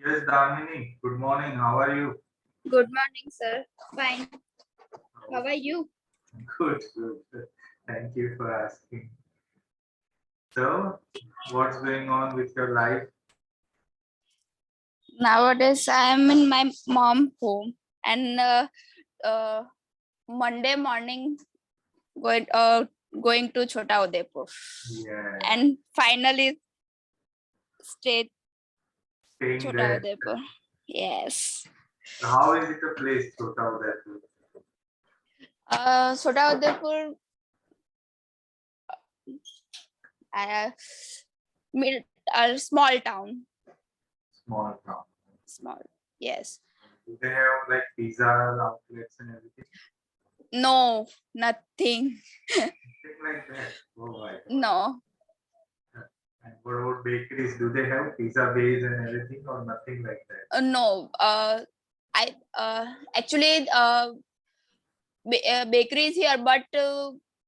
Yes, Damini. Good morning. How are you? Good morning, sir. Fine. How are you? Good, good. Thank you for asking. So, what's going on with your life? Nowadays, I am in my mom home, and uh, Monday morning going to Chota Udaipur, Yeah, and finally stay staying Chota there. Udaipur. Yes. So how is it a place, Chota Udaipur? Chota Udaipur, uh, mid small town. Small town. Small. Yes. Do they have like pizza outlets and everything? No, nothing. Things like that. Oh my God. No. And what about bakeries? Do they have pizza base and everything or nothing like that? No. I actually bakery is here, but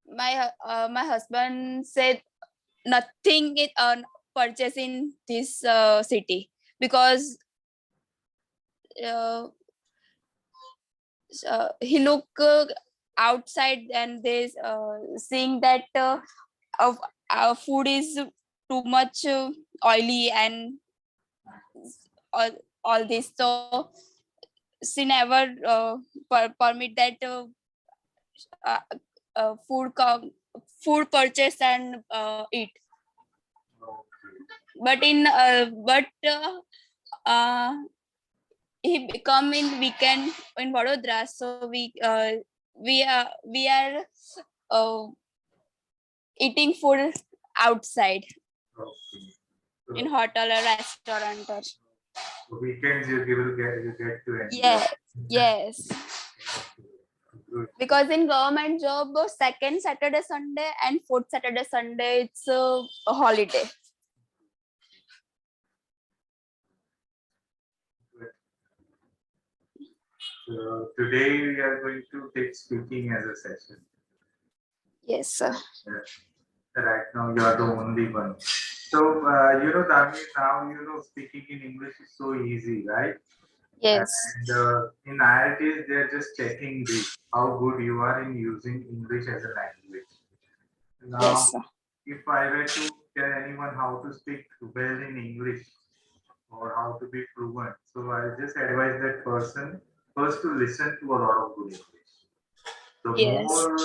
my husband said nothing is purchase in this city, because uh, he look outside and they seeing that of our food is too much oily and all, all this, so she never permit that uh, food purchase and eat. Okay. But uh, he become in weekend in Vadodara, so we are uh, eating food outside Okay. in So, hotel or restaurant or weekends you get to enjoy. yeah. Yes, Okay. Good. because in government job, second Saturday Sunday and fourth Saturday Sunday it's a holiday. Good. So today we are going to take speaking as a session. Yes, sir. Right now you are the only one. So Dami, now speaking in English is so easy, right? Yes. And in IELTS they're just checking this how good you are in using English as a language. Yes, Now, sir. if I were to tell anyone how to speak well in English or how to be fluent, so I'll just advise that person first to listen to a lot of good English. The Yes. more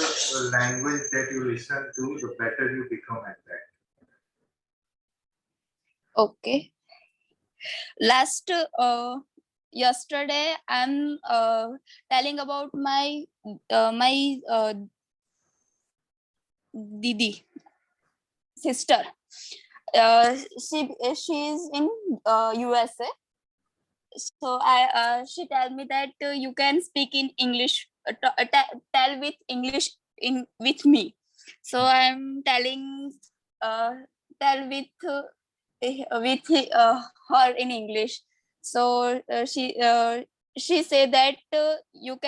language that you listen to, the better you become at that. Okay. Last yesterday I'm telling about my didi sister. She is in USA. So she tell me that you can speak in English, tell with English in with me. So I'm telling uh, tell with her in English. So she say that you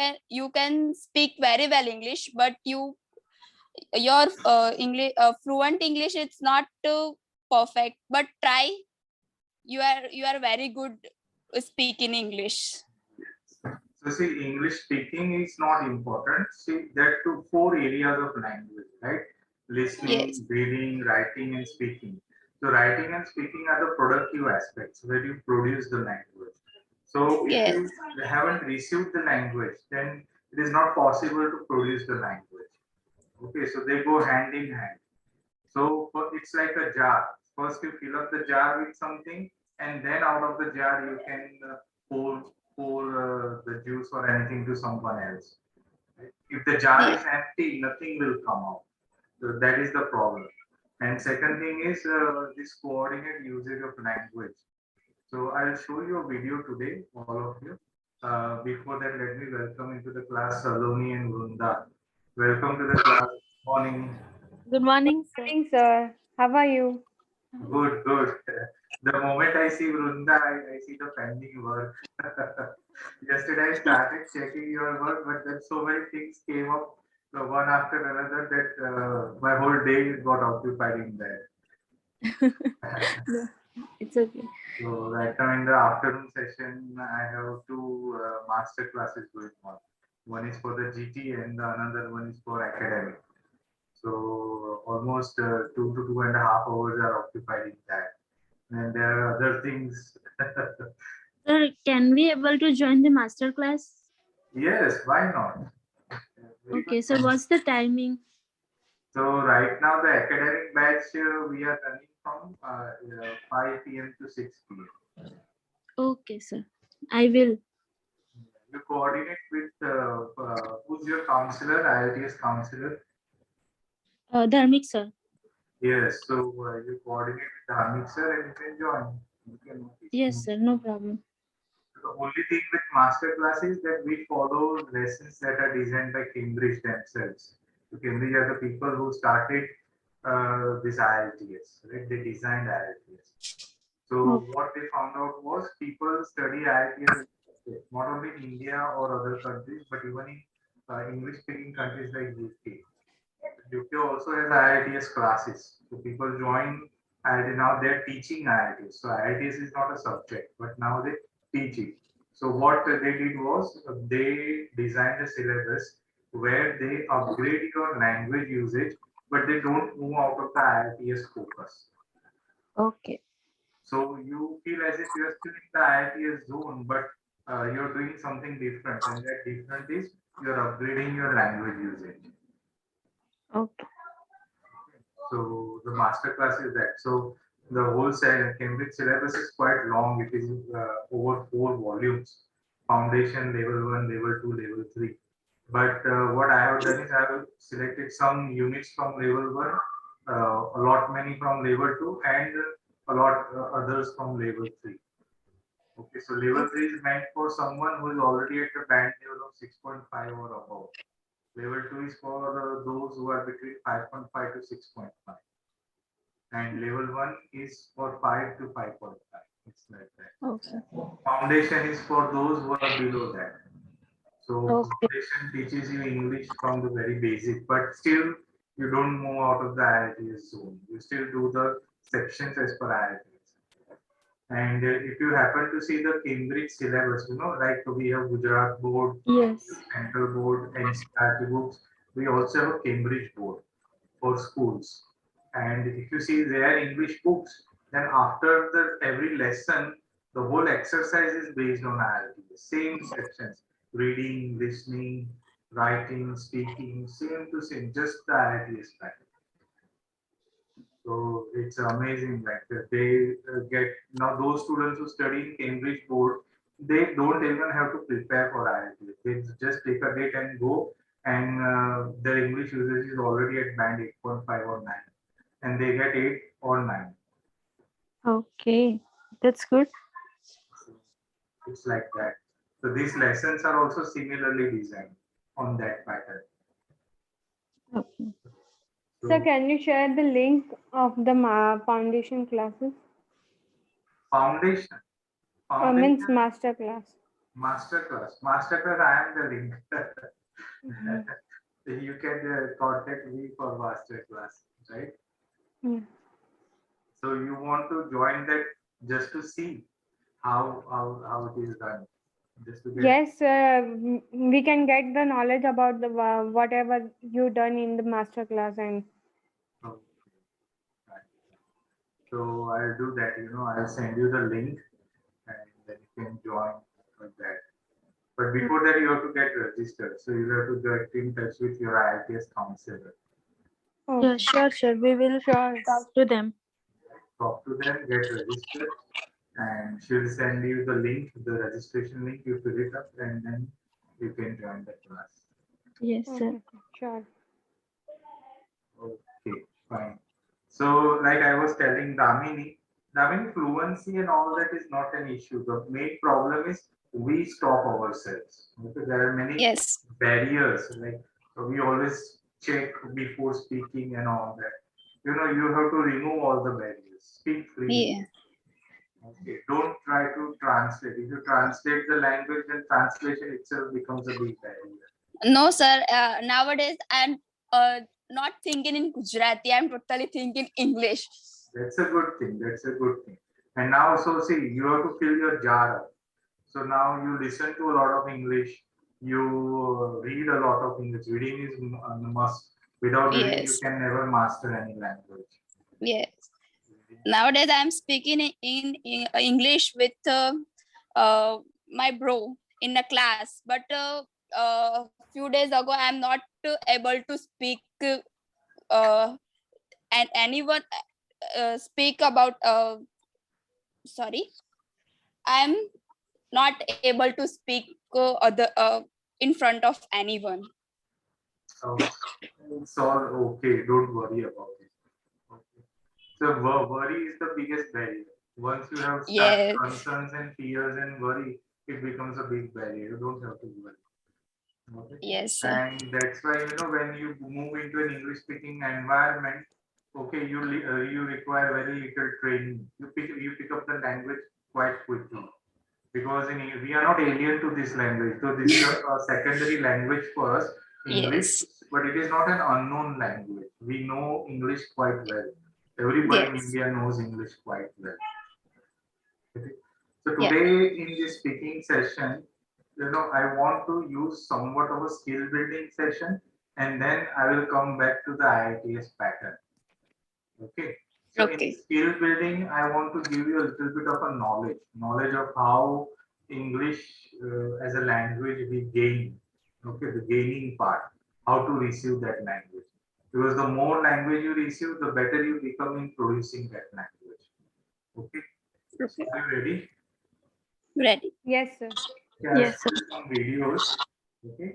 can speak very well English, but your English fluent English it's not perfect, but try. You are very good speak in English. So see, English speaking is not important. See, there are four areas of language, right? Yes. Listening, reading, writing, and speaking. So writing and speaking are the productive aspects where you produce the language. So if Yes. you haven't received the language, then it is not possible to produce the language. Okay, so they go hand in hand. So it's like a jar. First, you fill up the jar with something, and then out of the jar you can pour the juice or anything to someone else. Right? If the jar Ye- is empty, nothing will come out. So that is the problem. And second thing is this coordinate usage of language. So I'll show you a video today, all of you. Before that, let me welcome into the class Saloni and Vrunda. Welcome to the class. Morning. Good morning, sir. Morning, sir. How are you? Good, good. The moment I see Vrunda, I see the pending work. Yesterday I started checking your work, but then so many things came up one after another that my whole day got occupied in that. It's okay. So right now in the afternoon session, I have two master classes going on. One is for the GT and the another one is for academic. So almost 2 to 2.5 hours are occupied in that. And there are other things. Sir, can we able to join the master class? Yes, why not? Very good. Okay, so what's the timing? So right now the academic batch we are running from 5 p.m. to 6 p.m. Okay, sir. I will. You coordinate with who's your counselor, IELTS counselor? Dharmik, sir. Yes, so you coordinate with the Hamid sir and you can join. You can Yes, sir. No problem. The only thing with master class is that we follow lessons that are designed by Cambridge themselves. So Cambridge are the people who started this IELTS, right? They designed IELTS. So Okay. what they found out was people study IELTS not only in India or other countries, but even in English-speaking countries like UK. UK also has IELTS classes. So people join IELTS. Now they're teaching IELTS. So IELTS is not a subject, but now they teach it. So what they did was they designed a syllabus where they upgrade your language usage, but they don't move out of the IELTS focus. Okay. So you feel as if you're still in the IELTS zone, but you're doing something different, and that different is you're upgrading your language usage. Okay. So the master class is that. So the whole Cambridge syllabus is quite long. It is over 4 volumes: foundation, level 1, level 2, level 3. But what I have done is I have selected some units from level 1, a lot many from level 2, and a lot others from level 3. Okay, so level 3 is meant for someone who is already at the band level of 6.5 or above. Level 2 is for those who are between 5.5 to 6.5. And level 1 is for 5 to 5.5. It's like that. Okay. Foundation is for those who are below that. So Okay. foundation teaches you English from the very basic, but still you don't move out of the IELTS zone. You still do the sections as per IELTS. And if you happen to see the Cambridge syllabus, like we have Gujarat board, Yes. Central board, NCERT books, we also have a Cambridge board for schools. And if you see their English books, then after the every lesson, the whole exercise is based on IELTS. Same sections: reading, listening, writing, speaking, same to same, just the IELTS pattern. So it's amazing. Like they get now those students who study in Cambridge board, they don't even have to prepare for IELTS. They just take a date and go, and their English usage is already at band 8.5 or 9, and they get 8 or 9. Okay. That's good. So it's like that. So these lessons are also similarly designed on that pattern. Okay. Sir, So can you share the link of the foundation classes? foundation, Means foundation, master class. masterclass. I am the link. Mhm. You can contact me for masterclass, right? Yeah. So you want to join that just to see how it is done, just to get. Yes, we can get the knowledge about the whatever you done in the master class and Okay, right. So I'll do that. I'll send you the link, and then you can join with that. But before that, you have to get registered. So you have to get in touch with your IELTS counselor. Yeah, okay. sure, sure. We will Sure. talk to them. Talk to them, get registered, and she'll send you the link, the registration link. You fill it up, and then you can join the class. Yes, sir. Okay, sure. Okay, fine. So, like I was telling Damini, fluency and all that is not an issue. The main problem is we stop ourselves. Okay, there are many Yes. barriers. Like we always check before speaking and all that. You have to remove all the barriers. Speak freely. Yeah. Okay, don't try to translate. If you translate the language, then translation itself becomes a big barrier. No, sir. Nowadays, I'm not thinking in Gujarati. I'm totally thinking English. That's a good thing. That's a good thing. And now, so see, you have to fill your jar up. So now you listen to a lot of English, you read a lot of English. Reading is a must. Without reading, you Yes. can never master any language. Yes. Nowadays, I'm speaking in English with my bro in a class, but few days ago, I'm not able to speak and anyone speak about. Sorry, I'm not able to speak other in front of anyone. So it's all okay. Don't worry about it. Okay. So worry is the biggest barrier. Once you have start Yes. concerns and fears and worry, it becomes a big barrier. You don't have to worry. Okay. Yes, sir. And that's why when you move into an English speaking environment, okay, you require very little training. You pick up the language quite quickly because we are not alien to this language. So this is a secondary language for us, English, Yes. but it is not an unknown language. We know English quite well. Everybody in Yes. India knows English quite well. Okay. So Yeah. today in this speaking session, I want to use somewhat of a skill building session, and then I will come back to the IELTS pattern. Okay. So in Okay. skill building, I want to give you a little bit of a knowledge of how English as a language we gain. Okay, the gaining part, how to receive that language. Because the more language you receive, the better you become in producing that language. Okay. So Okay. are you ready? Ready. Yes, sir. Yeah, I'll Yes, show sir. you some videos. Okay,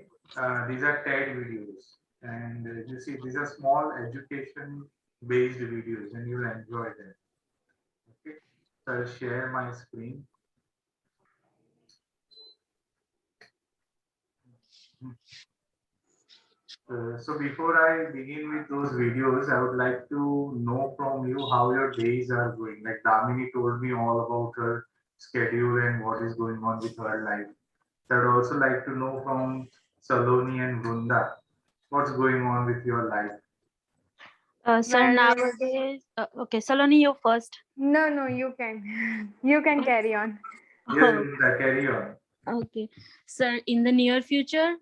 these are TED videos, and you see these are small education-based videos, and you'll enjoy them. Okay, so I'll share my screen. So before I begin with those videos, I would like to know from you how your days are going. Like Damini told me all about her schedule and what is going on with her life. So I'd also like to know from Saloni and Vrunda what's going on with your life. Sir, Well, nowadays, okay, Saloni, you first. no, you can. You can carry on. Yes, Oh, Vrunda, carry on. okay. Sir, in the near future,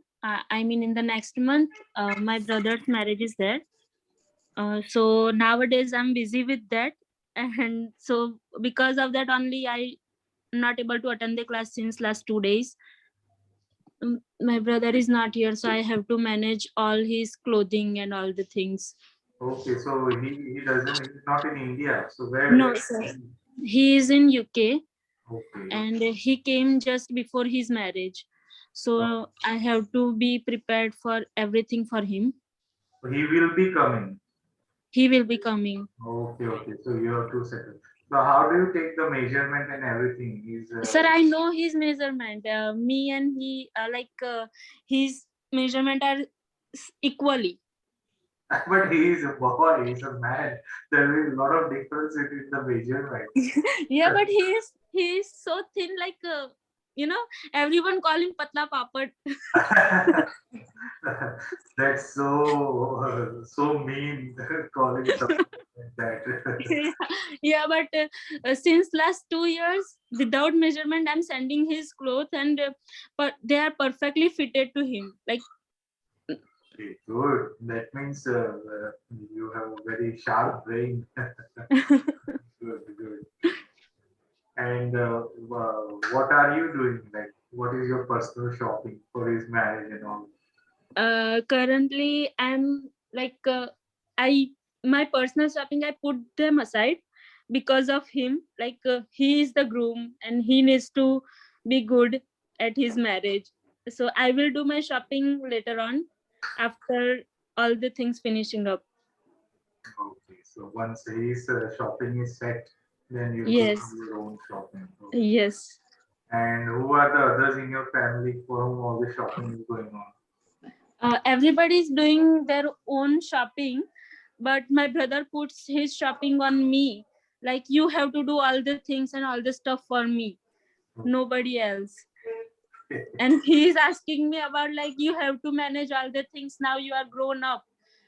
I mean, in the next month, my brother's marriage is there. So nowadays, I'm busy with that. And so, because of that, only I not able to attend the class since last 2 days. My brother is not here, so I have to manage all his clothing and all the things. Okay, so he's not in India. So where No, sir. He is in UK, okay. and he came just before his marriage. So I have to be prepared for everything for him. So he will be coming. He will be coming. Okay. So you have to settle. So how do you take the measurement and everything? Is Sir, I know his measurement. Me and he, his measurement are equally. but he is a boy, he's a man. There will be a lot of difference in the measurement. Yeah, but he is so thin, like everyone call him patla papad. That's so mean calling something like that. Yeah, but since last 2 years without measurement, I'm sending his clothes, and but they are perfectly fitted to him. Like, Okay, good. That means you have a very sharp brain. Good. And what are you doing? Like, what is your personal shopping for his marriage and all? currently I'm like, I my personal shopping, I put them aside because of him. Like, he is the groom and he needs to be good at his marriage. So I will do my shopping later on, after all the things finishing up. Okay, so once his shopping is set, then you go Yes. do your own shopping. Okay. Yes. And who are the others in your family for whom all the shopping is going on? Everybody is doing their own shopping, but my brother puts his shopping on me. Like, you have to do all the things and all the stuff for me, nobody else. And he is asking me about, like, you have to manage all the things. Now you are grown up,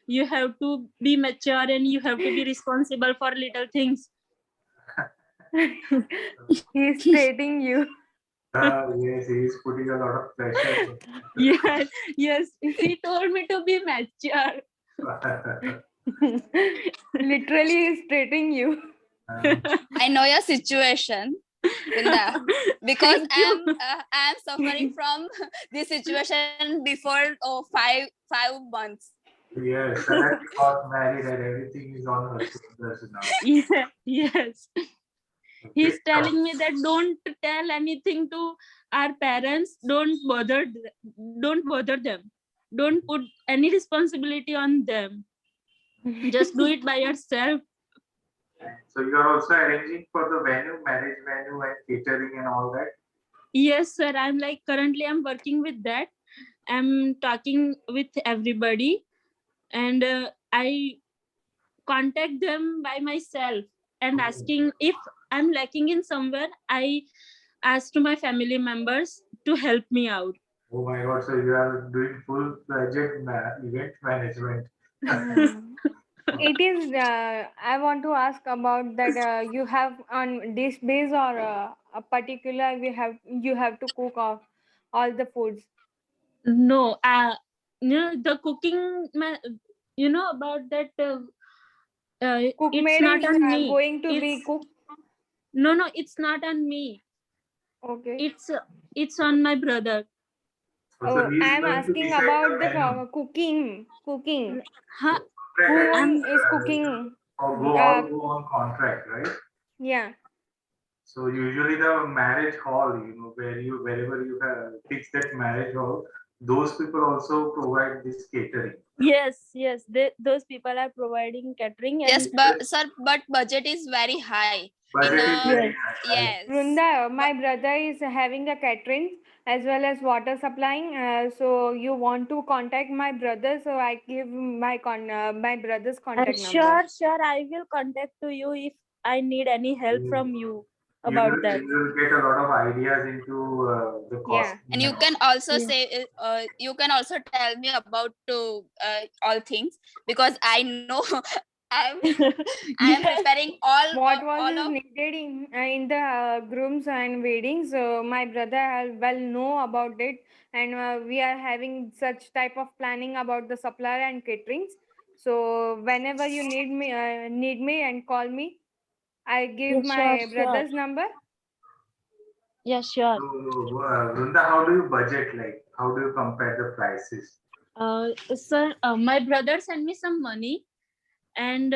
you have to be mature, and you have to be responsible for little things. He's treating you. Yes, he is putting a lot of pressure. Yes, yes. He told me to be mature. Literally, he's treating you. I know your situation, Vrinda, because Thank you. I'm suffering from this situation before 5 months. Yes, suddenly got married and everything is on her shoulders now. Yeah, yes. Okay. He's telling me that don't tell anything to our parents. Don't bother them. Don't put any responsibility on them. Just do it by yourself. So you are also arranging for the venue, marriage venue and catering and all that. Yes, sir. I'm like currently I'm working with that. I'm talking with everybody, and I contact them by myself and asking if I'm lacking in somewhere. I ask to my family members to help me out. Oh my God! So you are doing full-fledged event management. It is. I want to ask about that. You have on dish base or a particular. You have to cook of all the foods. No, the cooking, about that. Cook It's made not is on me. going to be It's cooked. no, it's not on me. Okay. It's on my brother. So Oh, he I is am going to asking decide the about the menu. cooking. Cooking. Huh? Contract, I I'm think, Who is cooking? or Uh, go on contract, right? yeah. So usually the marriage hall, wherever you have fixed that marriage hall, those people also provide this catering. yes. Those people are providing catering Yes, and but sir, but budget is very high. In Budget is a very yes, high, right? yes, Vrunda, my but brother is having a catering as well as water supplying. So you want to contact my brother, so I give my brother's contact number. sure. I will contact to you if I need any help You, from you about that. you will get a lot of ideas into the Yeah. costing and and you all. can also Yeah. say you can also tell me about all things, because I know I'm I am Yes, preparing What was all is of. needed in the grooms and weddings? So my brother well know about it, and we are having such type of planning about the supplier and caterings. So whenever you need me and call me, I give yeah, my sure. brother's number. Yeah, sure. So, Vrunda, how do you budget? Like, how do you compare the prices? Sir, my brother sent me some money, and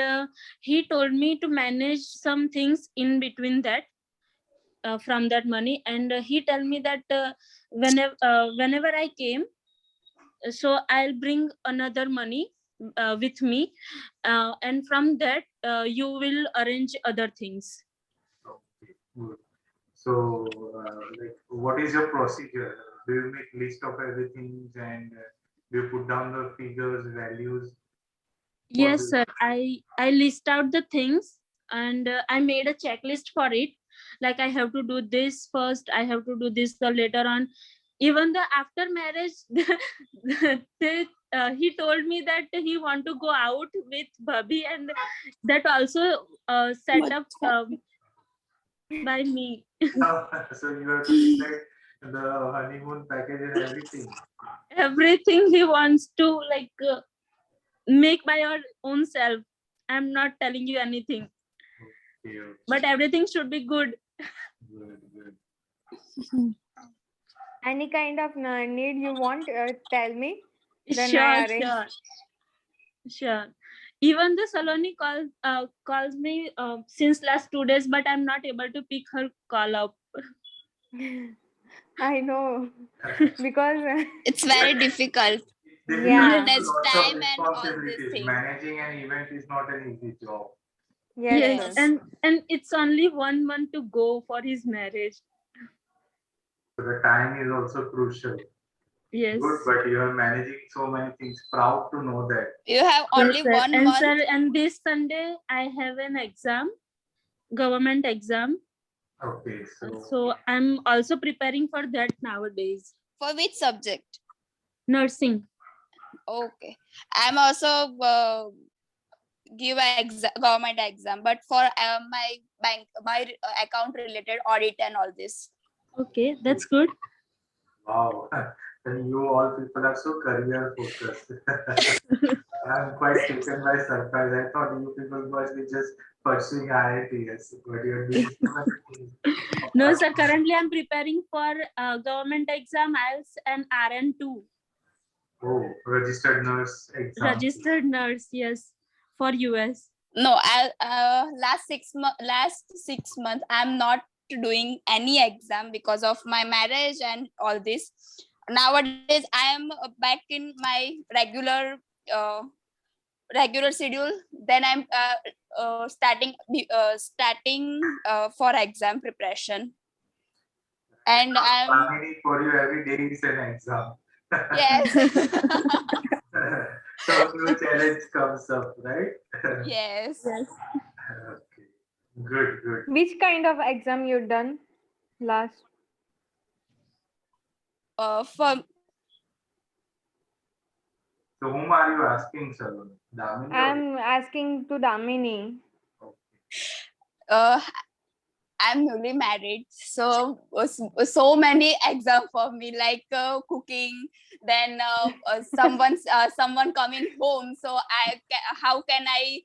he told me to manage some things in between that, from that money, and he tell me that whenever I came, so I'll bring another money with me, and from that you will arrange other things. Okay, good. So, like, what is your procedure? Do you make list of everything and do you put down the figures, values? What do Yes, you? sir. I list out the things, and I made a checklist for it. Like I have to do this first. I have to do this later on. Even the after marriage, he told me that he want to go out with Bobby, and that also set up by me. So you have to decide the honeymoon package and everything. Everything he wants to like make by your own self. I'm not telling you anything, Okay, but okay, everything should be good. good, good. Any kind of need you want, tell me. Then Sure, I arrange. sure. Even the Saloni calls me since last 2 days, but I'm not able to pick her call up. I know because It's very difficult It's difficult. Yes, yeah, manage Lots of time and all these responsibilities. things. Managing an event is not an easy job. yes, yes, sir. Yes, and it's only 1 month to go for his marriage. So the time is also crucial. Good, Yes, but you are managing so many things. Proud to know that. you have yes, only sir. one And month. sir, and this Sunday I have an exam, government exam. Okay, so So I'm also preparing for that nowadays. For which subject? Nursing. Okay, I'm also give a government exam, but for my account related audit and all this. Okay, that's good. Wow. And you all people are so career focused. I'm quite taken by surprise. I thought you people must be just pursuing IITs, but you're doing so many things. No, sir. Currently, I'm preparing for government exam, IELTS and RN2. Oh, registered nurse exam. Registered nurse, yes, for US. No, last 6 months I'm not doing any exam because of my marriage and all this. Nowadays I am back in my uh, regular schedule. Then I'm starting for exam preparation, and I'm Family for you every day is an exam. yes. Some new challenge comes up, right? Yes. Yes. Okay. Good, good. Which kind of exam you done last? For So whom are you asking, Salon? Damini or- I'm asking to Damini. uh, I'm newly married, so so many exams for me, like cooking. Then someone coming home, so how can I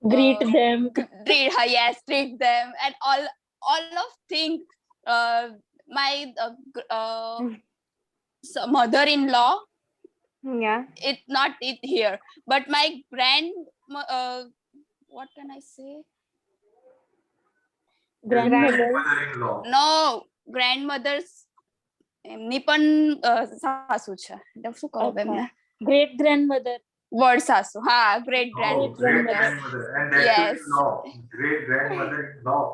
Greet them. treat her? Yes, treat them, and all of things. My mother-in-law, Yeah. it not it here, but my what can I say? Grandmother. Mother-in-law. No, grandmother's એમની પણ સાસુ છે એટલે શું કહું એમને Great grandmother. વડ સાસુ હા great Oh, great grandmother. grandmother. And that Yes. is law. Great grandmother-in-law.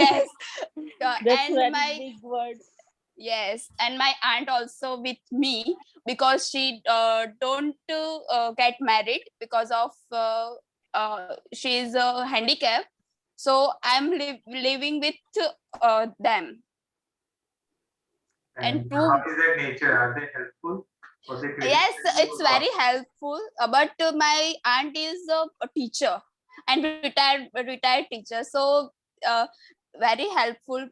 Yes. That's And very my big word. yes, and my aunt also with me because she don't get married because of she is handicapped, so I'm living with them. And And two, how is their nature? Are they helpful? Or they yes, criticize it's you? very helpful, but my aunt is a teacher and retired teacher, so uh, very helpful.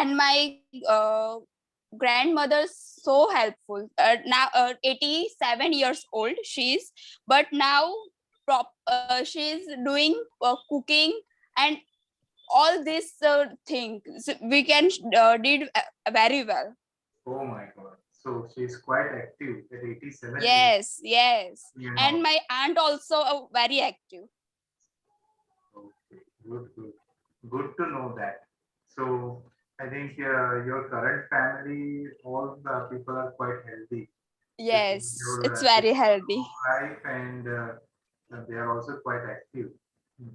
And my grandmother's so helpful. Now 87 years old she is, but now she's doing cooking and all this things we can did very well. Oh my God. So she's quite active at 87 years. Yes, yes. You And know. my aunt also very active. Okay. Good, good. Good to know that. So I think your current family, all the people are quite healthy. Yes, Your it's very healthy. wife and they are also quite active.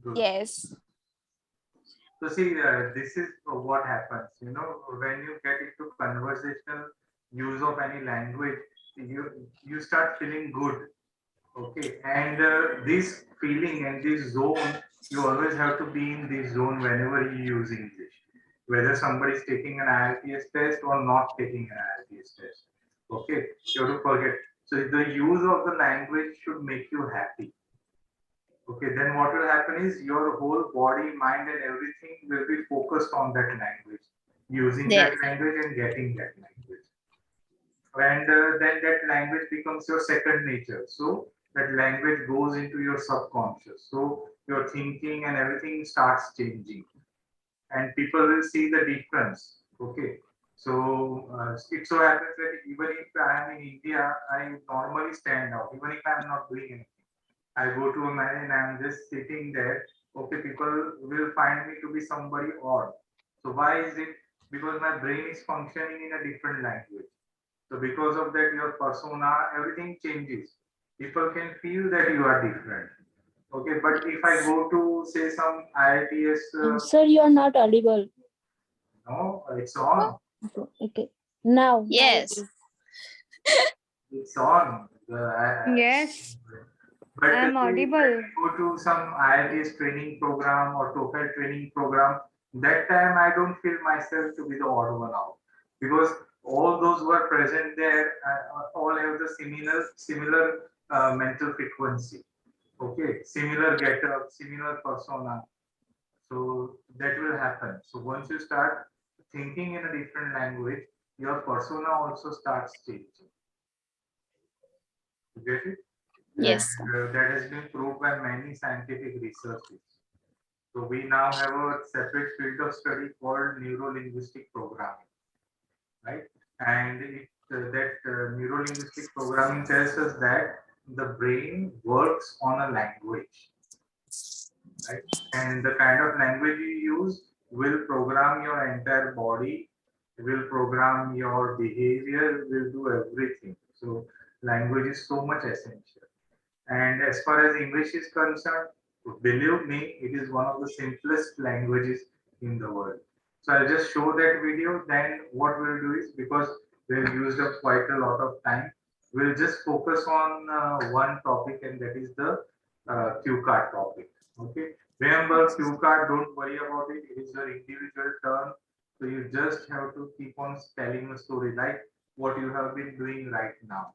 Good. Yes. So see, this is what happens. You know, when you get into conversational use of any language, you start feeling good. Okay, and this feeling and this zone, you always have to be in this zone whenever you use English, whether somebody is taking an IELTS test or not taking an IELTS test. Okay, you have to forget. So the use of the language should make you happy. Okay, then what will happen is your whole body, mind, and everything will be focused on that language, using Yes. that language and getting that language. And then that language becomes your second nature. So that language goes into your subconscious. So your thinking and everything starts changing, and people will see the difference. Okay. So it so happens that even if I am in India, I normally stand out, even if I am not doing anything. I go to a man and I'm just sitting there. Okay, people will find me to be somebody odd. So why is it? Because my brain is functioning in a different language. So because of that, your persona, everything changes. People can feel that you are different. Okay, but if I go to say some IITS, Sir, you are not audible. no, it's on. Okay. Now. Yes. It's on. Yes, But I'm audible. go to some IELTS training program or TOEFL training program, that time I don't feel myself to be the odd one out, because all those who are present there all have the similar mental frequency. Okay, similar getup, similar persona. So that will happen. So once you start thinking in a different language, your persona also starts changing. You get it? Yes, sir. And that has been proved by many scientific researches. So we now have a separate field of study called neuro-linguistic programming, right? And neuro-linguistic programming tells us that the brain works on a language, right? And the kind of language you use will program your entire body, will program your behavior, will do everything. So language is so much essential. And as far as English is concerned, believe me, it is one of the simplest languages in the world. So I'll just show that video. Then what we'll do is, because we've used up quite a lot of time, we'll just focus on one topic, and that is the cue card topic. Okay. Remember, cue card, don't worry about it. It is your individual turn. So you just have to keep on telling a story like what you have been doing right now,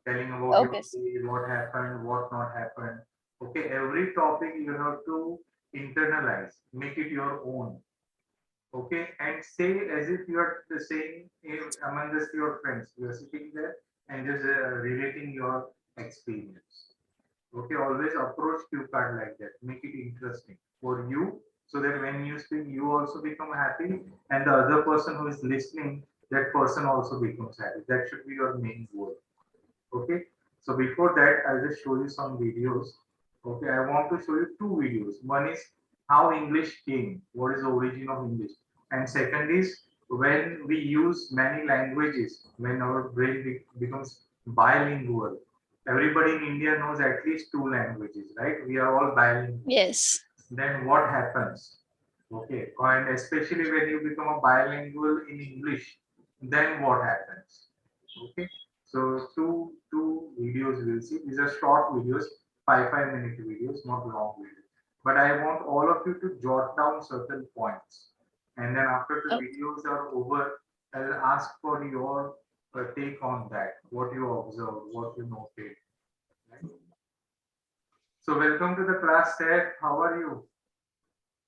telling about your Okay, sir. day, what happened, what not happened. Okay, every topic you have to internalize, make it your own. Okay, and say as if you are the same among just your friends. You are sitting there and just relating your experience. Okay, always approach cue card like that. Make it interesting for you, so that when you speak, you also become happy, and the other person who is listening, that person also becomes happy. That should be your main goal. Okay, so before that, I'll just show you some videos. Okay, I want to show you two videos. One is how English came, what is the origin of English, and second is when we use many languages, when our brain becomes bilingual. Everybody in India knows at least two languages, right? We are all bilingual. Yes. Then what happens? Okay, and especially when you become a bilingual in English, then what happens? Okay, so two videos we'll see. These are short videos, 5 minute videos, not long videos. But I want all of you to jot down certain points, and then after the Oh, videos are over, I'll ask for your take on that. What you observed, what you noted. Right? So welcome to the class, Seth. How are you?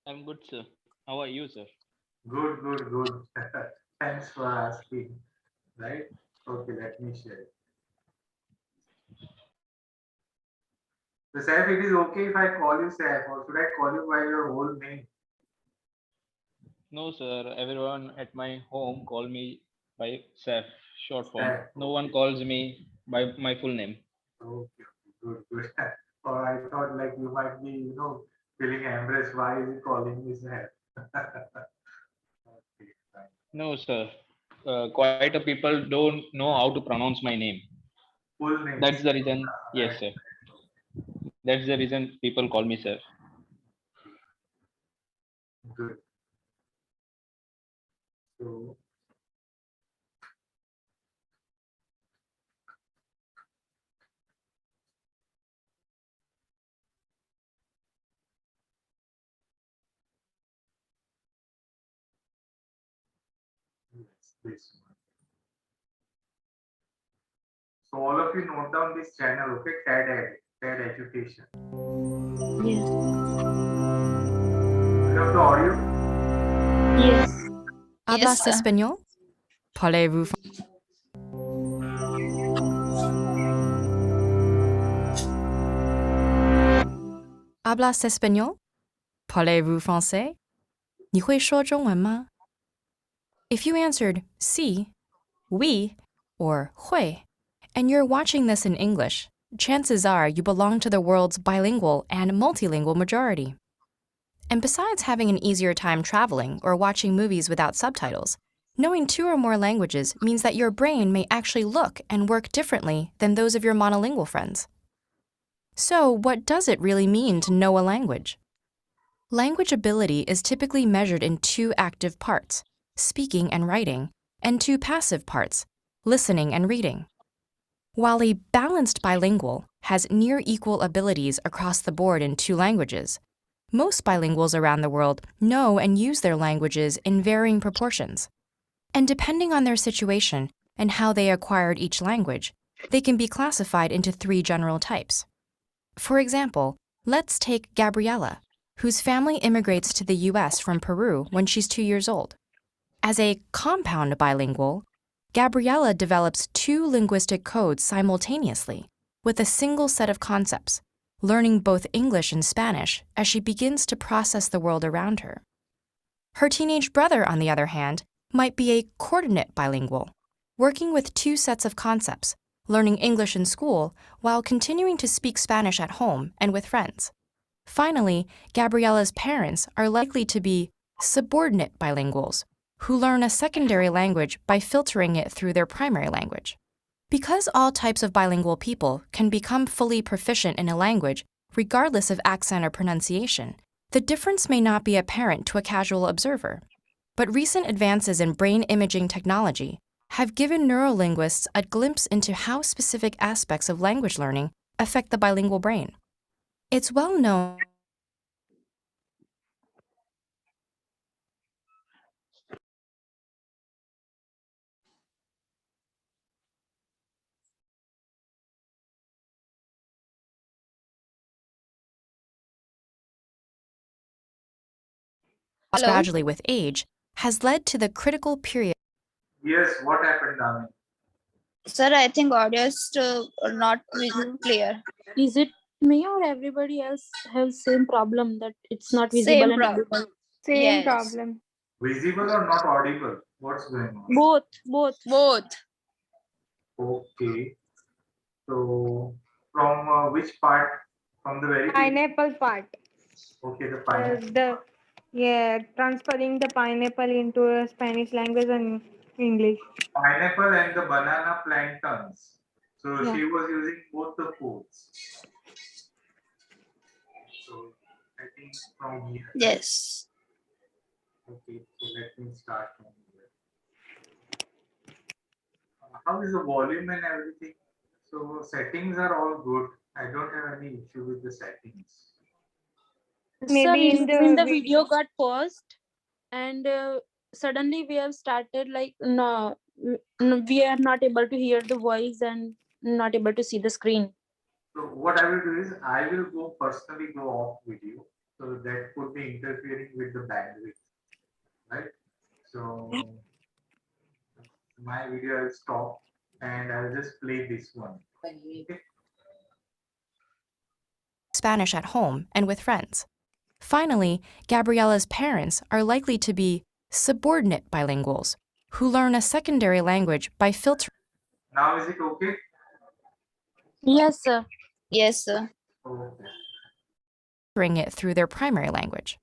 I'm good, sir. How are you, sir? Good, good, good. Thanks for asking. Right? Okay, let me share. So, Saif, it is okay if I call you Saif, or should I call you by your whole name? No, sir. Everyone at my home call me by Saf, short form. Saif. No one calls me by my full name. Okay, good, good. Or I thought like you might be, feeling embarrassed. Why is he calling me Saif? Okay, fine. No, sir. Quite a people don't know how to pronounce my name. Full name. That's the reason. Right. Yes, sir. That's the reason people call me sir. Good. So, yes, this one. So all of you note down this channel, okay? TED Education. Yes. You have the audio? Yes. ¿Hablas sir. español? Parlez-vous ¿Hablas español? Parlez-vous français? 你会说中文吗? If you answered sí, oui, or 会, and you're watching this in English, chances are you belong to the world's bilingual and multilingual majority. And besides having an easier time traveling or watching movies without subtitles, knowing two or more languages means that your brain may actually look and work differently than those of your monolingual friends. So, what does it really mean to know a language? Language ability is typically measured in two active parts, speaking and writing, and two passive parts, listening and reading. While a balanced bilingual has near equal abilities across the board in two languages, most bilinguals around the world know and use their languages in varying proportions. And depending on their situation and how they acquired each language, they can be classified into three general types: For example, let's take Gabriella, whose family immigrates to the US from Peru when she's 2 years old. As a compound bilingual, Gabriella develops 2 linguistic codes simultaneously with a single set of concepts, learning both English and Spanish as she begins to process the world around her. Her teenage brother, on the other hand, might be a coordinate bilingual, working with 2 sets of concepts, learning English in school while continuing to speak Spanish at home and with friends. Finally, Gabriella's parents are likely to be subordinate bilinguals, who learn a secondary language by filtering it through their primary language. Because all types of bilingual people can become fully proficient in a language regardless of accent or pronunciation, the difference may not be apparent to a casual observer. But recent advances in brain imaging technology have given neurolinguists a glimpse into how specific aspects of language learning affect the bilingual brain. It's well known Hello. gradually with age has led to the critical period. Yes, what happened, Dami? Sir, I think audio is not clear. Is it me or everybody else has same problem that it's not visible Same and problem. audible? Same Yes. problem. Visible or not audible? What's going on? Both. Both. Okay. So, from which part? From the very beginning? Pineapple part. Okay, the pineapple. Transferring the pineapple into a Spanish language and English. Pineapple and the banana plantains. So Yeah. she was using both the codes. So I think from here. Yes. Okay, so let me start from here. How is the volume and everything? So settings are all good. I don't have any issue with the settings. Maybe Sir, in in the the video got paused and suddenly we have started like no, we are not able to hear the voice and not able to see the screen. So what I will do is I will personally go off video. So that could be interfering with the bandwidth, right? So my video will stop and I'll just play this one. Okay. Spanish at home and with friends. Finally, Gabriella's parents are likely to be subordinate bilinguals, who learn a secondary language by filtering Now is it okay? Yes, sir. Yes, sir. Okay. it through their primary language.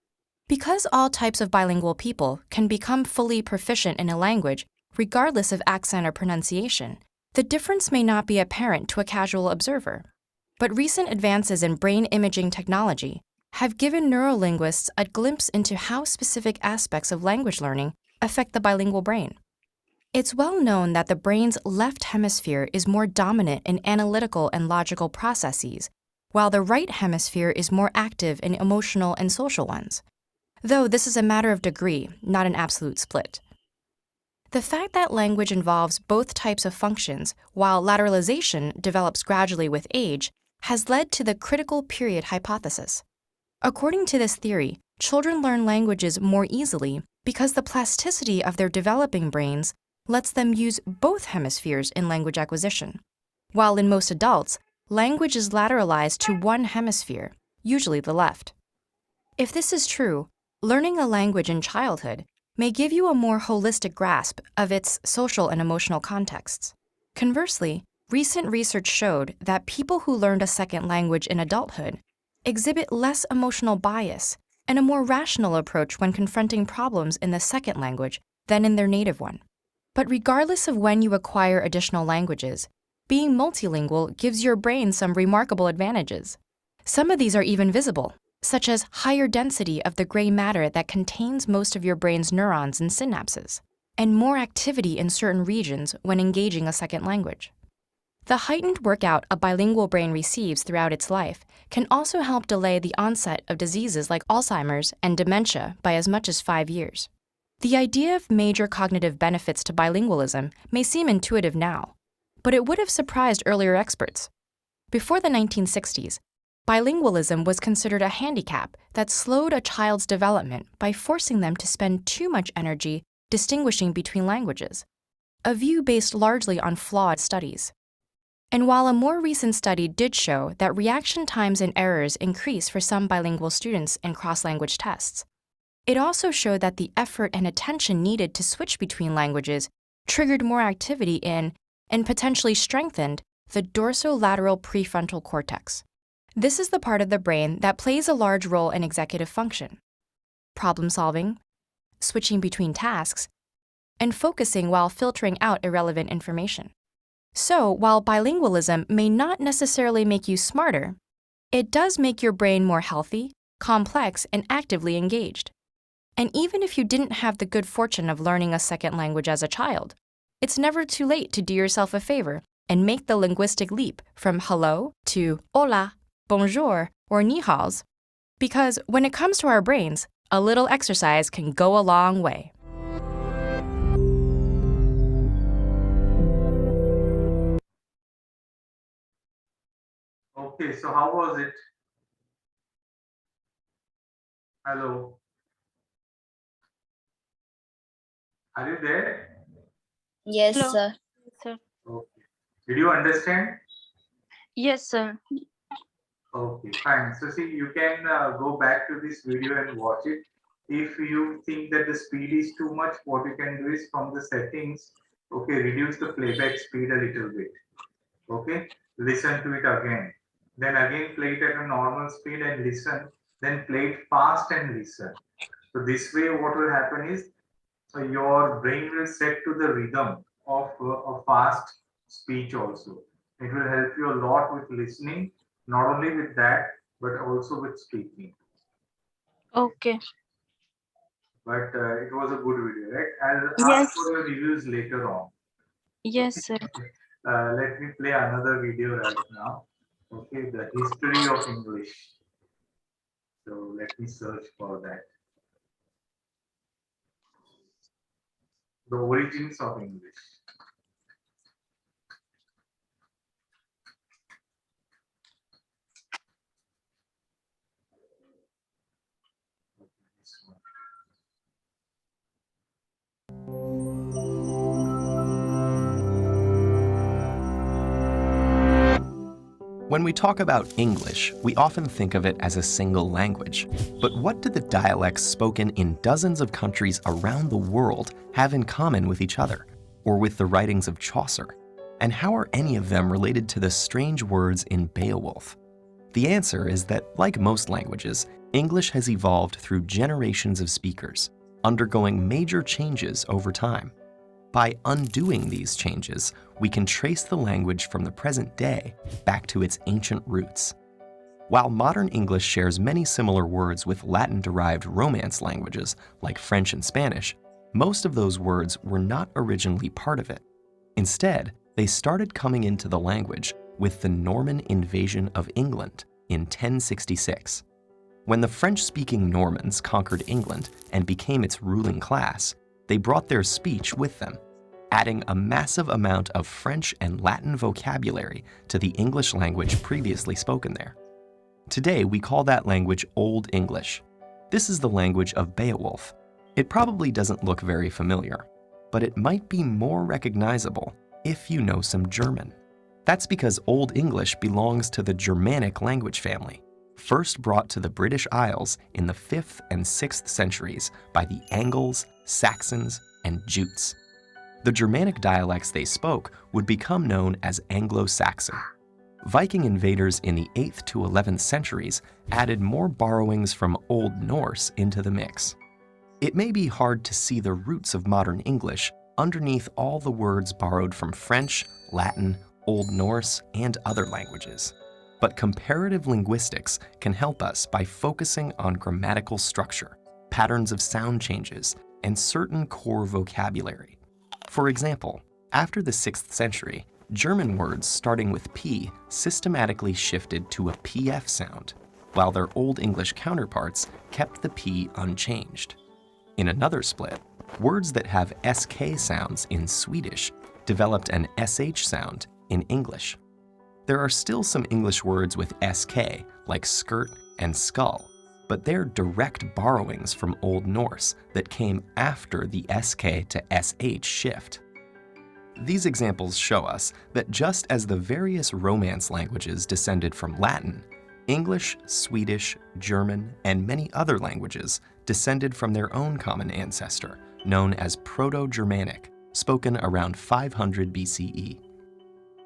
Because all types of bilingual people can become fully proficient in a language regardless of accent or pronunciation, the difference may not be apparent to a casual observer. But recent advances in brain imaging technology have given neurolinguists a glimpse into how specific aspects of language learning affect the bilingual brain. It's well known that the brain's left hemisphere is more dominant in analytical and logical processes, while the right hemisphere is more active in emotional and social ones. Though this is a matter of degree, not an absolute split. The fact that language involves both types of functions, while lateralization develops gradually with age, has led to the critical period hypothesis. According to this theory, children learn languages more easily because the plasticity of their developing brains lets them use both hemispheres in language acquisition, while in most adults, language is lateralized to one hemisphere, usually the left. If this is true, learning a language in childhood may give you a more holistic grasp of its social and emotional contexts. Conversely, recent research showed that people who learned a second language in adulthood exhibit less emotional bias and a more rational approach when confronting problems in the second language than in their native one. But regardless of when you acquire additional languages, being multilingual gives your brain some remarkable advantages. Some of these are even visible, such as higher density of the gray matter that contains most of your brain's neurons and synapses, and more activity in certain regions when engaging a second language. The heightened workout a bilingual brain receives throughout its life can also help delay the onset of diseases like Alzheimer's and dementia by as much as 5 years. The idea of major cognitive benefits to bilingualism may seem intuitive now, but it would have surprised earlier experts. Before the 1960s, bilingualism was considered a handicap that slowed a child's development by forcing them to spend too much energy distinguishing between languages, a view based largely on flawed studies. And while a more recent study did show that reaction times and errors increase for some bilingual students in cross-language tests, it also showed that the effort and attention needed to switch between languages triggered more activity in, and potentially strengthened, the dorsolateral prefrontal cortex. This is the part of the brain that plays a large role in executive function, problem solving, switching between tasks, and focusing while filtering out irrelevant information. So, while bilingualism may not necessarily make you smarter, it does make your brain more healthy, complex, and actively engaged. And even if you didn't have the good fortune of learning a second language as a child, it's never too late to do yourself a favor and make the linguistic leap from hello to hola, bonjour, or ni haos, because when it comes to our brains, a little exercise can go a long way. Okay, so how was it? Hello. Are you there? Yes, Hello. sir. Sir. Okay. Did you understand? Yes, sir. Okay, fine. So see, you can go back to this video and watch it. If you think that the speed is too much, what you can do is from the settings, okay, reduce the playback speed a little bit. Okay, listen to it again. Then again play it at a normal speed and listen. Then play it fast and listen. So this way, what will happen is your brain will set to the rhythm of a fast speech also. It will help you a lot with listening, not only with that, but also with speaking. Okay. But it was a good video, right? I'll Yes. ask for your reviews later on. Yes, sir. Let me play another video right now. Okay, the history of English. So let me search for that. The origins of English. Okay, this one. When we talk about English, we often think of it as a single language. But what do the dialects spoken in dozens of countries around the world have in common with each other, or with the writings of Chaucer? And how are any of them related to the strange words in Beowulf? The answer is that, like most languages, English has evolved through generations of speakers, undergoing major changes over time. By undoing these changes, we can trace the language from the present day back to its ancient roots. While modern English shares many similar words with Latin-derived Romance languages like French and Spanish, most of those words were not originally part of it. Instead, they started coming into the language with the Norman invasion of England in 1066. When the French-speaking Normans conquered England and became its ruling class, they brought their speech with them, adding a massive amount of French and Latin vocabulary to the English language previously spoken there. Today, we call that language Old English. This is the language of Beowulf. It probably doesn't look very familiar, but it might be more recognizable if you know some German. That's because Old English belongs to the Germanic language family, first brought to the British Isles in the 5th and 6th centuries by the Angles, Saxons, and Jutes. The Germanic dialects they spoke would become known as Anglo-Saxon. Viking invaders in the 8th to 11th centuries added more borrowings from Old Norse into the mix. It may be hard to see the roots of modern English underneath all the words borrowed from French, Latin, Old Norse, and other languages. But comparative linguistics can help us by focusing on grammatical structure, patterns of sound changes, and certain core vocabulary. For example, after the 6th century, German words starting with P systematically shifted to a PF sound, while their Old English counterparts kept the P unchanged. In another split, words that have SK sounds in Swedish developed an SH sound in English. There are still some English words with SK, like skirt and skull, but they're direct borrowings from Old Norse that came after the SK to SH shift. These examples show us that just as the various Romance languages descended from Latin, English, Swedish, German, and many other languages descended from their own common ancestor, known as Proto-Germanic, spoken around 500 BCE.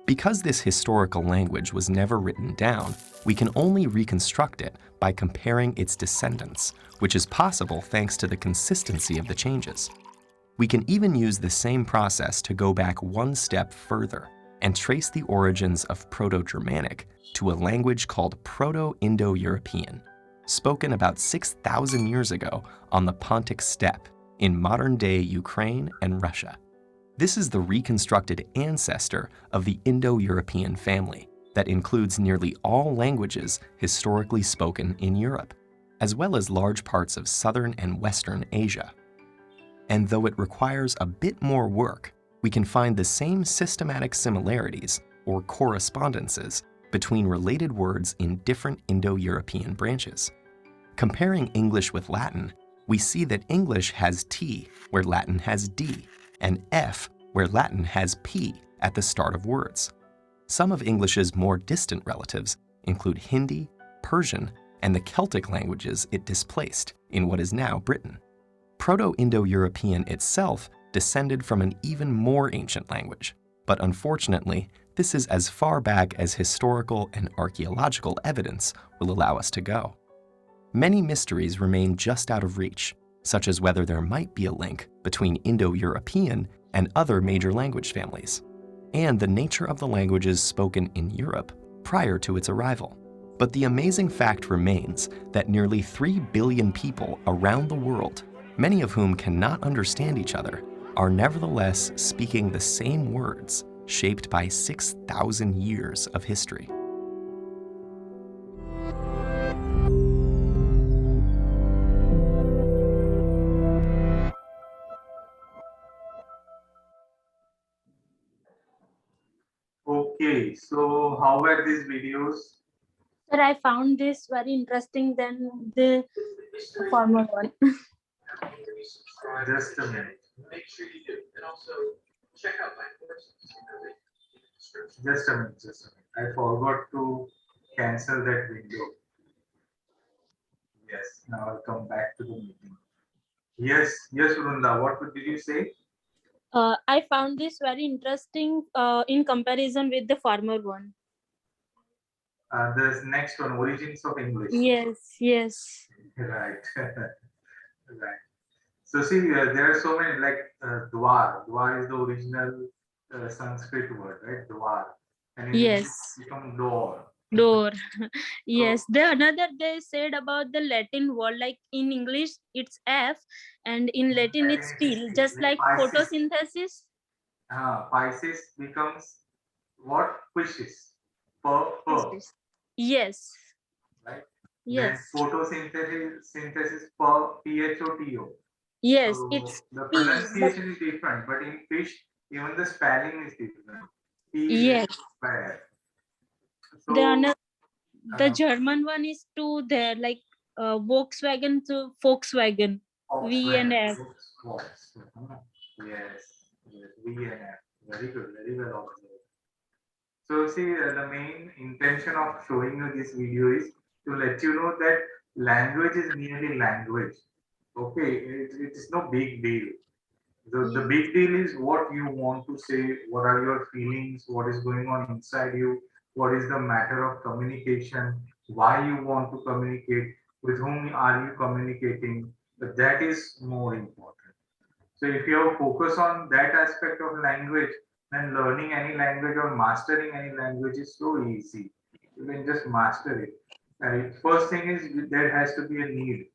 Because this historical language was never written down, we can only reconstruct it by comparing its descendants, which is possible thanks to the consistency of the changes. We can even use the same process to go back one step further and trace the origins of Proto-Germanic to a language called Proto-Indo-European, spoken about 6,000 years ago on the Pontic steppe in modern-day Ukraine and Russia. This is the reconstructed ancestor of the Indo-European family that includes nearly all languages historically spoken in Europe, as well as large parts of southern and western Asia. And though it requires a bit more work, we can find the same systematic similarities, or correspondences, between related words in different Indo-European branches. Comparing English with Latin, we see that English has T where Latin has D, and F where Latin has P at the start of words. Some of English's more distant relatives include Hindi, Persian, and the Celtic languages it displaced in what is now Britain. Proto-Indo-European itself descended from an even more ancient language, but unfortunately, this is as far back as historical and archaeological evidence will allow us to go. Many mysteries remain just out of reach, such as whether there might be a link between Indo-European and other major language families, and the nature of the languages spoken in Europe prior to its arrival. But the amazing fact remains that nearly 3 billion people around the world, many of whom cannot understand each other, are nevertheless speaking the same words shaped by 6,000 years of history. Okay, so how were these videos? Sir, I found this very interesting than the former one. Just a minute. Just a minute, just a minute. I forgot to cancel that window. Yes, now I'll come back to the meeting. Yes, yes, Vrunda, what did you say? I found this very interesting in comparison with the former one. The next one, origins of English. Yes, yes. Right. Right. So see, there are so many, like dwar. Dwar is the original Sanskrit word, right? Dwar. And in English, Yes. it's become door. Door. Yes. The another they said about the Latin word, like in English it's F, and in Latin it's T, just like Pisces. photosynthesis. Pisces becomes what? Pisces. Per. Yes. Right? Yes. Then photosynthesis per PHOTO. Yes, So it's the P, pronunciation is different, but in fish, even the spelling is different. P yes. is spelled. The So the German one is two there, like Volkswagen to Volkswagen. V and F. Yes, yes, V and F. Very good, very well observed. So see, the main intention of showing you this video is to let you know that language is merely language. Okay, it is no big deal. The big deal is what you want to say, what are your feelings, what is going on inside you, what is the matter of communication, why you want to communicate, with whom are you communicating. But that is more important. So if you have focus on that aspect of language, then learning any language or mastering any language is so easy. You can just master it. And first thing is there has to be a need.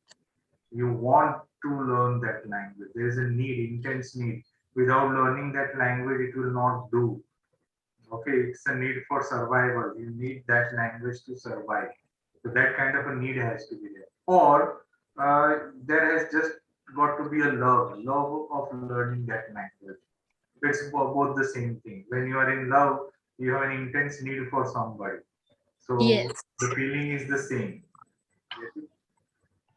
You want to learn that language. There is a need, intense need. Without learning that language, it will not do. Okay, it's a need for survival. You need that language to survive. So that kind of a need has to be there. Or there has just got to be a love of learning that language. It's both the same thing. When you are in love, you have an intense need for somebody. So Yes. the feeling is the same. Get it?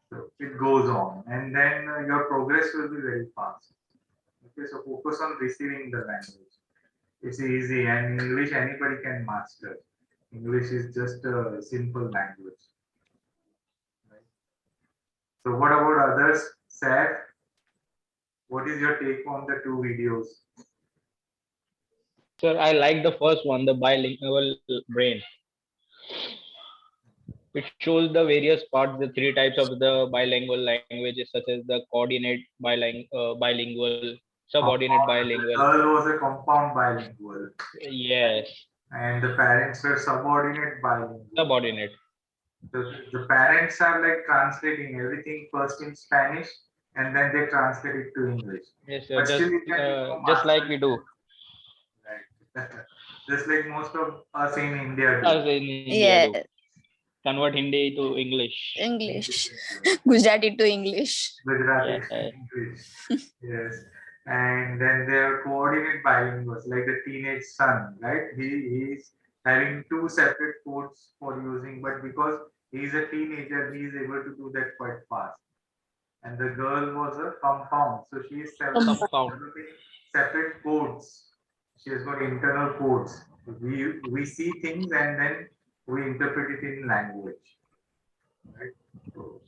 So it goes on, and then your progress will be very fast. Okay, so focus on receiving the language. It's easy, and English anybody can master. English is just a simple language. Right? So what about others? Saf, what is your take on the two videos? Sir, I like the first one, the bilingual brain. It shows the various parts, the three types of the bilingual languages, such as the coordinate bilingual, subordinate The bilingual. girl was a compound bilingual, Yes, and the parents were subordinate bilingual. subordinate. The parents are like translating everything first in Spanish, and then they translate it to English. Yes, sir. But still, you can become Just like master. we do. Right. Just like most of us in India do. Us in India do. Yeah. Convert Hindi to English. English. Gujarati to English. Gujarati Yeah. English. Yes. And then they are coordinate bilinguals, like the teenage son, right? He's having two separate codes for using, but because he's a teenager, he is able to do that quite fast. And the girl was a compound, so she is Compound. developing separate codes. She has got internal codes. We see things and then we interpret it in language, right? So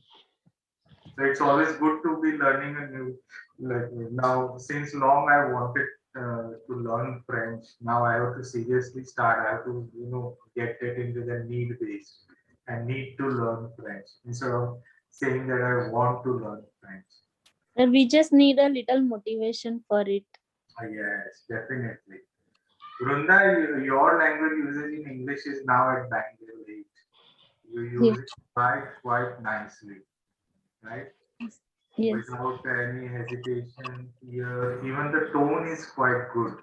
it's always good to be learning a new. Like now, since long I wanted to learn French. Now I have to seriously start. I have to get it into the need based and need to learn French instead of saying that I want to learn French. Sir, we just need a little motivation for it. Yes, definitely. Vrunda, your language usage in English is now at Bangalore 8. You use it quite nicely, right? Yes. Without any hesitation, fear. Even the tone is quite good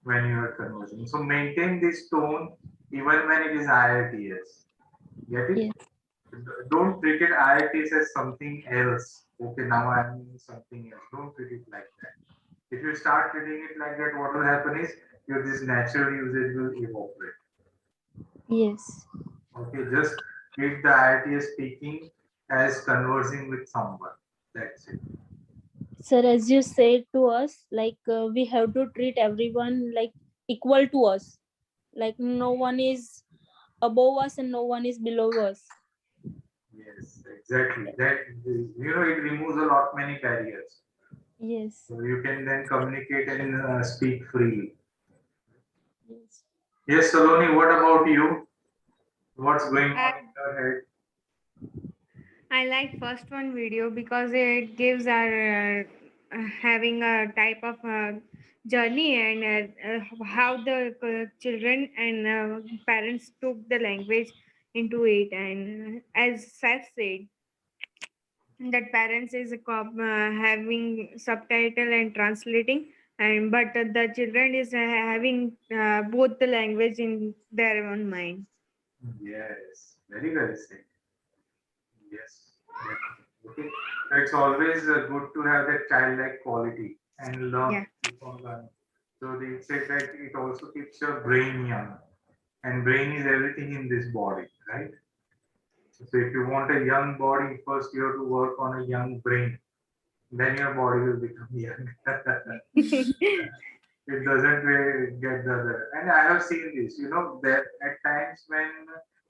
when you are conversing. So maintain this tone even when it is IELTS. Get it? Yes. Don't treat it IELTS as something else. Okay, now I'm in something else. Don't treat it like that. If you start treating it like that, what will happen is your this natural usage will evaporate. Yes. Okay, just treat the IELTS speaking as conversing with someone. That's it. Sir, as you said to us, like we have to treat everyone like equal to us. Like no one is above us and no one is below us. Yes, exactly. That it removes a lot many barriers. Yes. So you can then communicate and speak freely. Yes. Yes, Saloni, what about you? What's going on in your head? I like first one video because it gives our having a type of journey and how the children and parents took the language into it, and as Seth said, that parents is having subtitle and translating, and but the children is having both the language in their own mind. Yes, very well said. Yes. Okay. So it's always good to have that childlike quality and learn. Yeah. Keep on learning. So they said that it also keeps your brain young, and brain is everything in this body, right? So if you want a young body, first you have to work on a young brain. Then your body will become young. It doesn't really get the other. And I have seen this, that at times when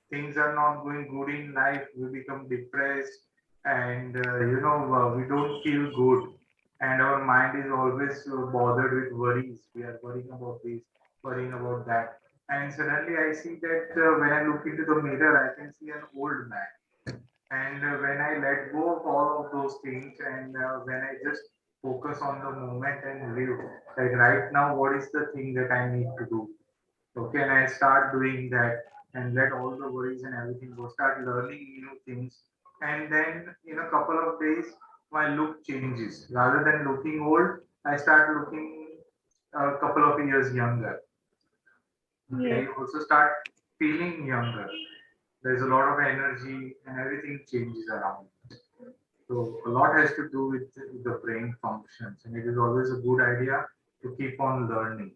things are not going good in life, we become depressed and, we don't feel good. And our mind is always bothered with worries. We are worrying about this, worrying about that. And suddenly I see that when I look into the mirror, I can see an old man. And when I let go of all of those things and when I just focus on the moment and live, like right now, what is the thing that I need to do? Okay, and I start doing that and let all the worries and everything go, start learning new things. And then in a couple of days, my look changes. Rather than looking old, I start looking a couple of years younger. Yeah. Okay, I also start feeling younger. There's a lot of energy and everything changes around. So a lot has to do with the brain functions, and it is always a good idea to keep on learning.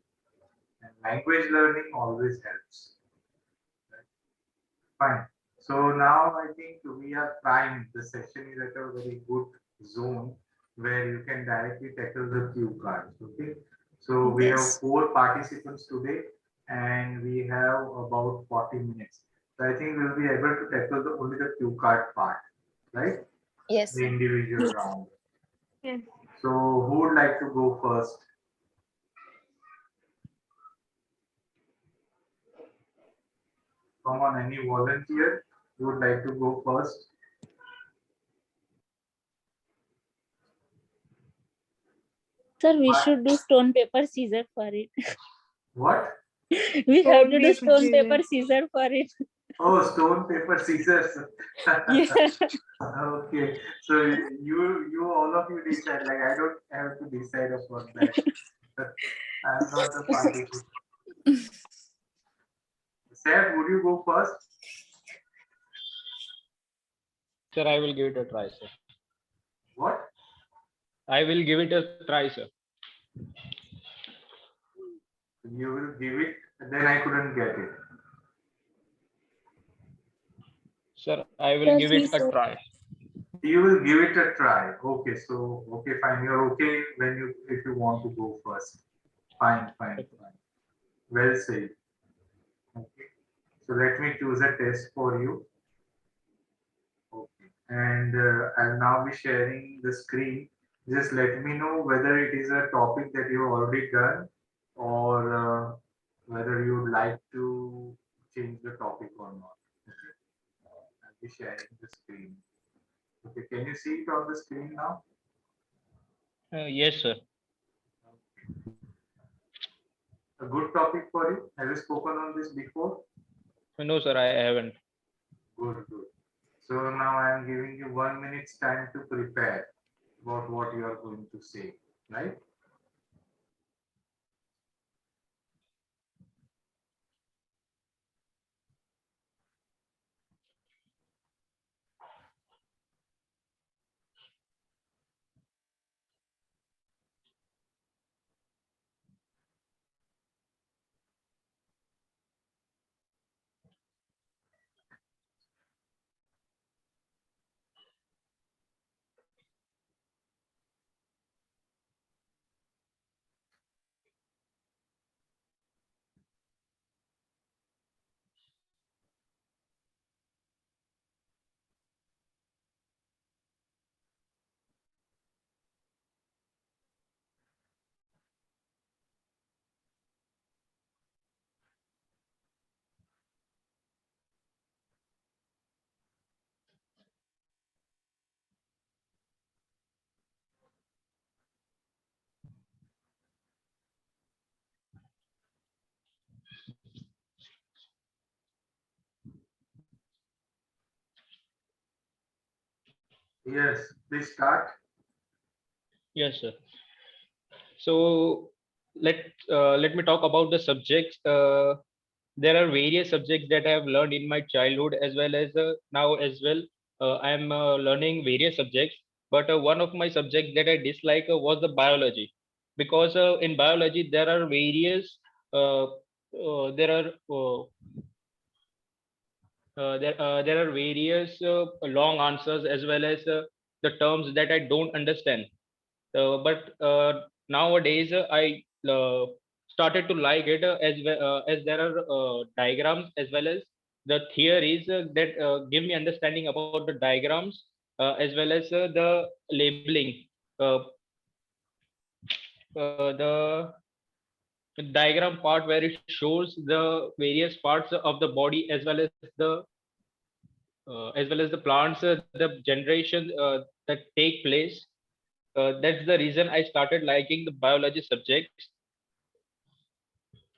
And language learning always helps. Fine. So now I think we are primed. The session is at a very good zone where you can directly tackle the cue cards. Okay. So we have Yes. 4 participants today and we have about 40 minutes. So I think we'll be able to tackle only the cue card part, right? Yes, The sir. individual round. Yes. So who would like to go first? Come on, any volunteer who would like to go first? Sir, we What? should do stone, paper, scissor for it. What? We have Stone, to do paper, stone, scissors. paper, scissor for it. Oh, stone, paper, scissors. Yeah. Okay, so you all of you decide. Like I don't have to decide upon that. I'm not the participant. Seth, would you go first? Sir, I will give it a try, sir. What? I will give it a try, sir. You will give it. Then I couldn't get it. Sir, I will Sir, give he it a said, try. You will give it a try. Okay, so okay, fine. You're okay when you if you want to go first. Fine, fine, fine. Well said. Okay. So let me choose a test for you. Okay. And I'll now be sharing the screen. Just let me know whether it is a topic that you've already done or whether you'd like to change the topic or not. Okay. I'll be sharing the screen. Okay. Can you see it on the screen now? Yes, sir. A good topic for you. Have you spoken on this before? No, sir, I haven't. Good, good. So now I am giving you 1 minute's time to prepare about what you are going to say, right? Yes, please start. Yes, sir. So let me talk about the subjects. There are various subjects that I have learned in my childhood as well as now as well. I am learning various subjects, but one of my subjects that I dislike was the biology, because in biology there are various uh, there are there are various long answers as well as the terms that I don't understand. But nowadays I started to like it as there are diagrams as well as the theories that give me understanding about the diagrams as well as the labeling. Uh, the diagram part where it shows the various parts of the body as well as the plants, the generation that take place. That's the reason I started liking the biology subjects.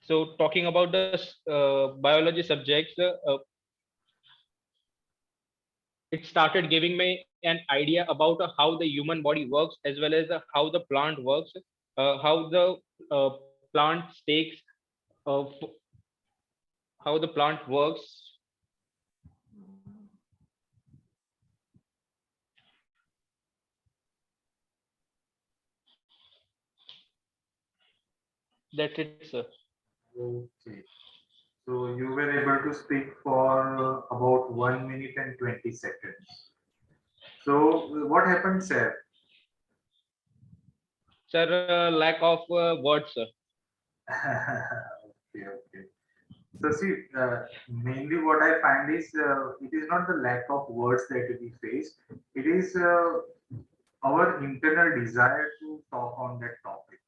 So talking about the biology subjects, it started giving me an idea about how the human body works as well as how the plant works, how the plant takes, uh, f- how the plant works. That's it, sir. Okay. So you were able to speak for about 1 minute and 20 seconds. So what happened, sir? Sir, lack of words, sir. Okay, okay. So see, mainly what I find is it is not the lack of words that we face. It is our internal desire to talk on that topic.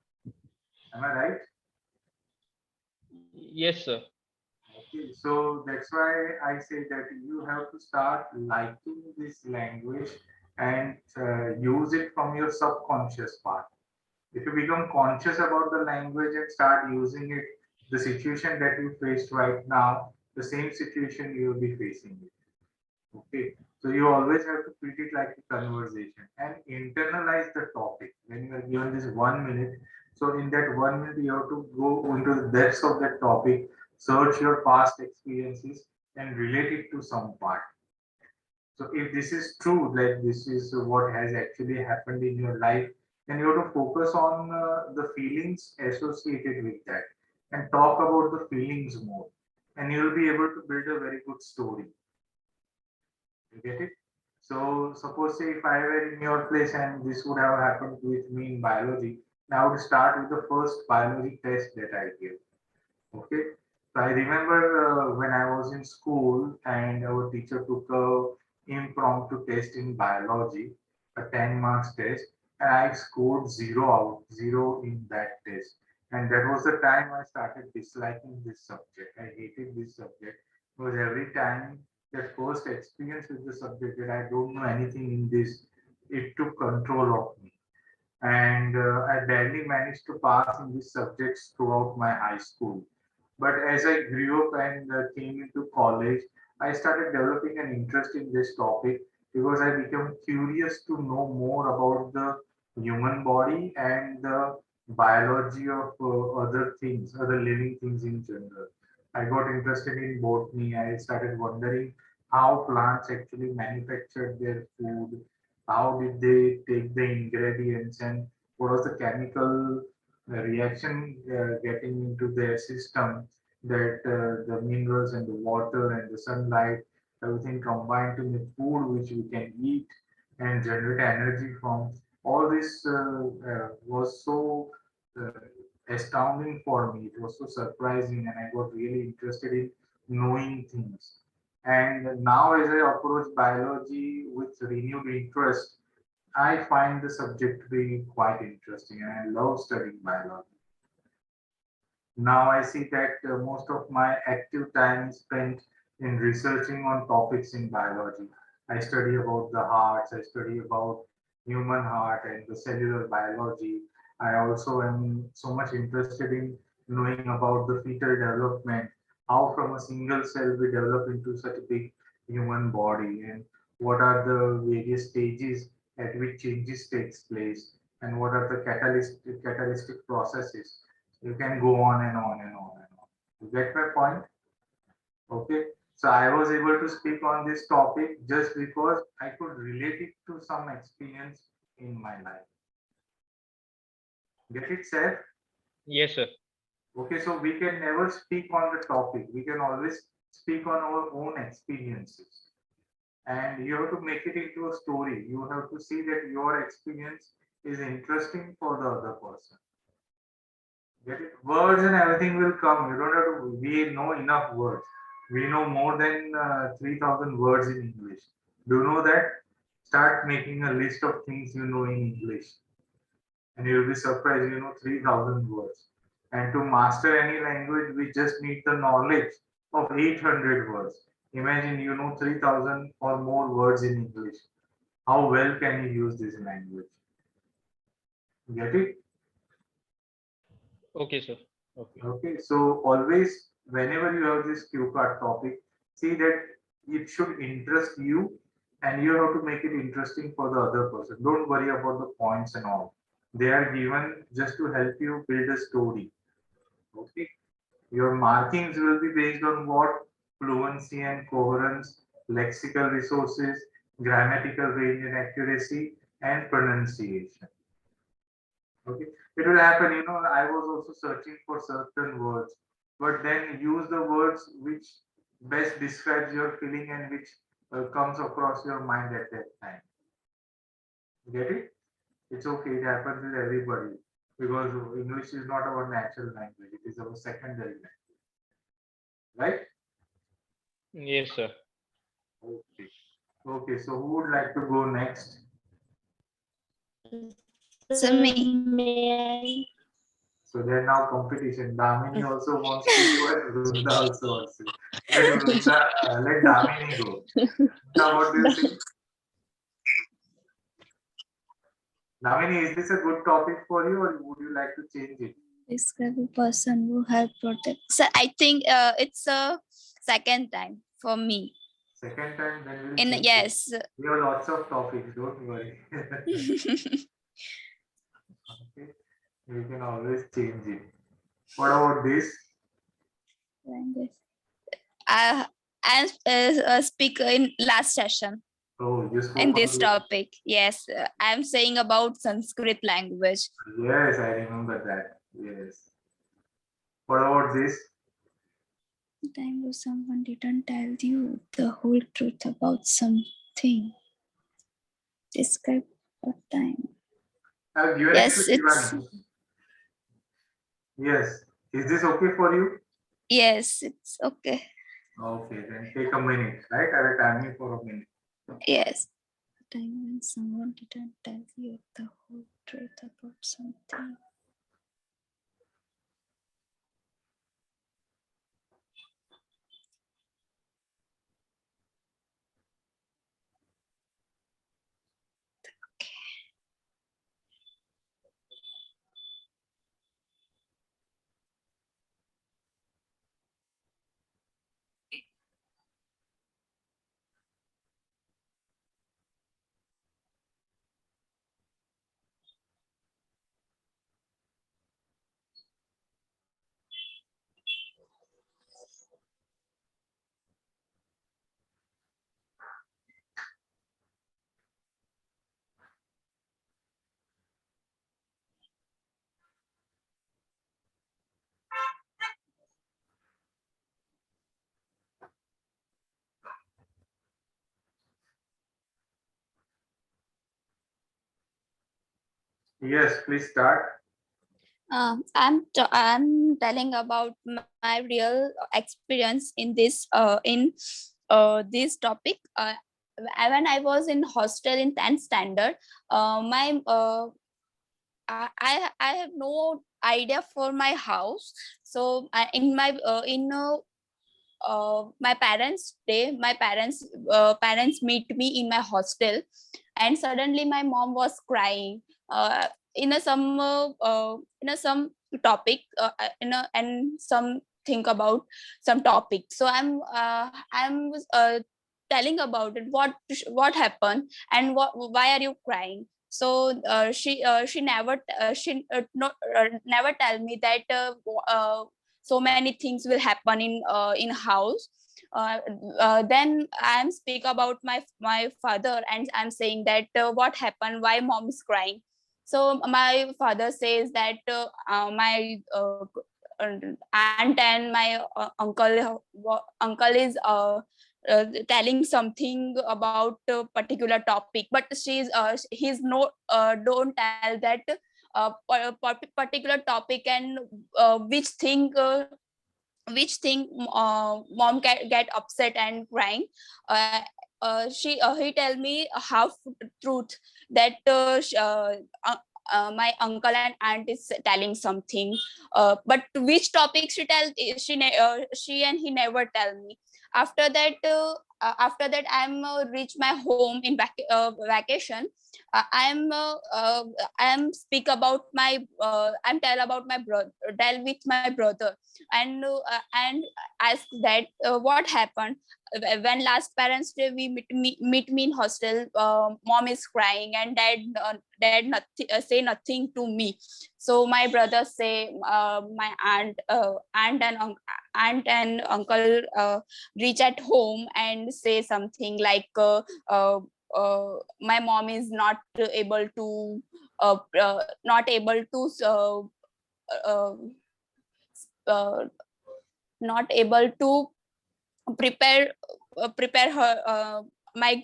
Am I right? Yes, sir. Okay, so that's why I say that you have to start liking this language and use it from your subconscious part. If you become conscious about the language and start using it, the situation that you faced right now, the same situation you will be facing it. Okay, so you always have to treat it like a conversation and internalize the topic. When you are given this 1 minute, so in that 1 minute, you have to go into the depths of that topic, search your past experiences, and relate it to some part. So if this is true, like this is what has actually happened in your life, then you have to focus on the feelings associated with that and talk about the feelings more. And you will be able to build a very good story. You get it? So suppose say if I were in your place and this would have happened with me in biology, I would start with the first biology test that I gave. Okay. So I remember when I was in school and our teacher took a impromptu test in biology, a 10 marks test, and I scored zero in that test. And that was the time I started disliking this subject. I hated this subject because every time that first experience with the subject that I don't know anything in this, it took control of me. And I barely managed to pass in these subjects throughout my high school. But as I grew up and came into college, I started developing an interest in this topic because I became curious to know more about the human body and the biology of other things, other living things in general. I got interested in botany. I started wondering how plants actually manufactured their food, how did they take the ingredients, and what was the chemical reaction getting into their system that the minerals and the water and the sunlight, everything combined to make food which we can eat and generate energy from. All this was so uh, astounding for me. It was so surprising, and I got really interested in knowing things. And now, as I approach biology with renewed interest, I find the subject to be quite interesting, and I love studying biology. Now I see that most of my active time is spent in researching on topics in biology. I study about the hearts, I study about human heart and the cellular biology. I also am so much interested in knowing about the fetal development, how from a single cell we develop into such a big human body, and what are the various stages at which changes takes place, and what are the catalytic processes. You can go on and on and on and on. You get my point? Okay. So I was able to speak on this topic just because I could relate it to some experience in my life. Get it, said? Yes, sir. Okay, so we can never speak on the topic. We can always speak on our own experiences. And you have to make it into a story. You have to see that your experience is interesting for the other person. Get it? Words and everything will come. You don't have to. We know enough words. We know more than 3,000 words in English. Do you know that? Start making a list of things you know in English, and you'll be surprised. You know 3,000 words. And to master any language, we just need the knowledge of 800 words. Imagine you know 3,000 or more words in English. How well can you use this language? Get it? Okay, sir. Okay. Okay, so always, whenever you have this cue card topic, see that it should interest you and you have to make it interesting for the other person. Don't worry about the points and all. They are given just to help you build a story. Okay, your markings will be based on what? Fluency and coherence, lexical resources, grammatical range and accuracy, and pronunciation. Okay, it will happen. I was also searching for certain words. but then use the words which best describes your feeling and which comes across your mind at that time. Get it? It's okay. It happens with everybody because English is not our natural language. It is our secondary language, right? Yes, sir. Okay. Okay. So who would like to go next? So me. May So they're now competition. Damini also wants to go and Vrunda also wants to. Let Damini go. Now what do you think? Damini, is this a good topic for you or would you like to change it? Describe a person who help protect. So I think it's a second time for me. Second time, then we'll In change it. yes. We have lots of topics, don't worry. Okay. We can always change it. What about this? Language. I speak in last session Oh, you spoke in on this this. topic. Yes, I'm saying about Sanskrit language. Yes, I remember that. Yes. What about this? The time when someone didn't tell you the whole truth about something. Describe a time. I've given Yes, it to it's Shivani. Yes. Is this okay for you? yes, it's okay. Okay, then take a minute, right? I will time you for a minute. Yes. A time when someone didn't tell you the whole truth about something. Yes, please start. I'm telling about my real experience in this topic. When I was in hostel in 10th standard, my I have no idea for my house. So my parents day, my parents meet me in my hostel, and suddenly my mom was crying in a some topic and some think about some topic. So I'm telling about it, what happened and why are you crying. So she never never tell me that so many things will happen in house. uh, then I'm speak about my father and I'm saying that what happened, why mom is crying. So my father says that my aunt and my uncle is telling something about a particular topic, but he's no don't tell that particular topic and which thing mom get upset and crying. uh, he tell me half truth that my uncle and aunt is telling something, but which topic she and he never tell me. After that I'm reach my home in vacation. I'm speak about I'm tell about my brother, tell with my brother, and ask that what happened when last parents day we meet me in hostel. Mom is crying and dad nothing, say nothing to me. So my brother say my aunt and uncle reach at home and say something like my mom is not able to uh, uh, not able to prepare her my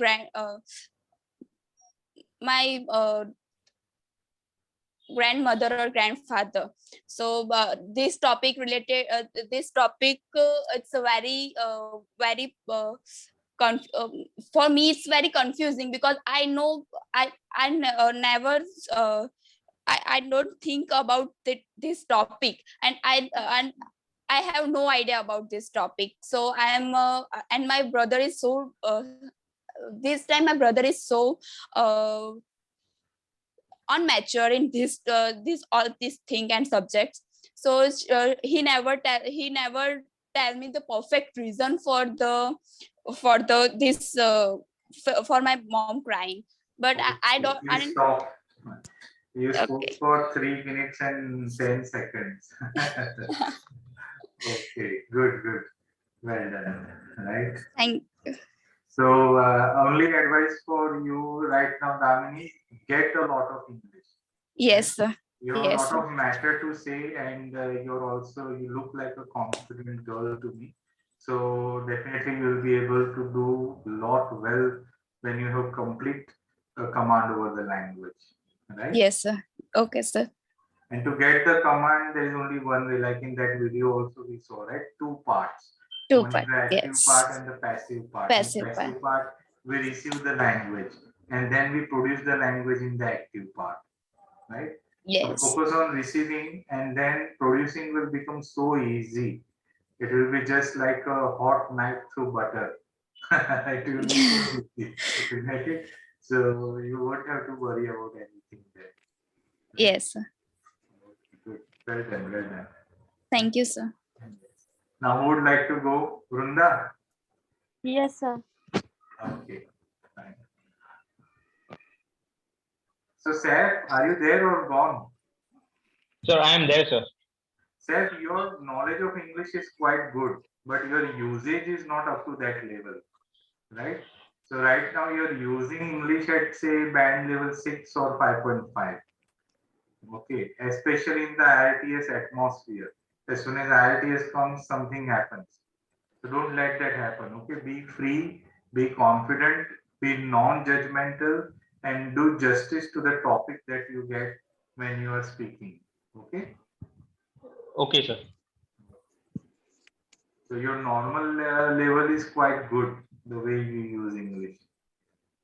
grandmother or grandfather. So this topic related it's a very for me it's very confusing, because I know never I don't think about this topic, and I have no idea about this topic. So I am and my brother is so this time my brother is so unmature in this all this thing and subjects. So he never tell me the perfect reason for the this for my mom crying. But I don't Please stop. You spoke okay. for 3 minutes and 10 seconds. Okay, good, good. Well done. Right. Thank So, only advice for you right now, Damini, get a lot of English. yes sir. You have a Yes lot sir. of matter to say, and you look like a confident girl to me. So definitely you'll be able to do a lot well when you have complete command over the language, right? Yes sir. Okay sir. And to get the command, there is only one way, like in that video also we saw, right? Two parts. Two One is part. the active Yes. part and the passive part. Passive In part. passive part, we receive the language and then we produce the language in the active part, right? So Yes. focus on receiving, and then producing will become so easy. It will be just like a hot knife through butter. It will be so easy. Okay? So you won't have to worry about anything there. Right? Yes sir. Good. Well done, well done. Thank you sir. Now who would like to go? Vrunda? Yes, sir. Okay. Fine. So Saif, are you there or gone? Sir, I am there, sir. Saif, your knowledge of English is quite good, but your usage is not up to that level, right? So right now you're using English at say band level 6 or 5.5. Okay, especially in the IELTS atmosphere. As soon as IELTS comes, something happens. So don't let that happen. Okay, be free, be confident, be non-judgmental, and do justice to the topic that you get when you are speaking. Okay. Okay, sir. So your normal level is quite good the way you use English.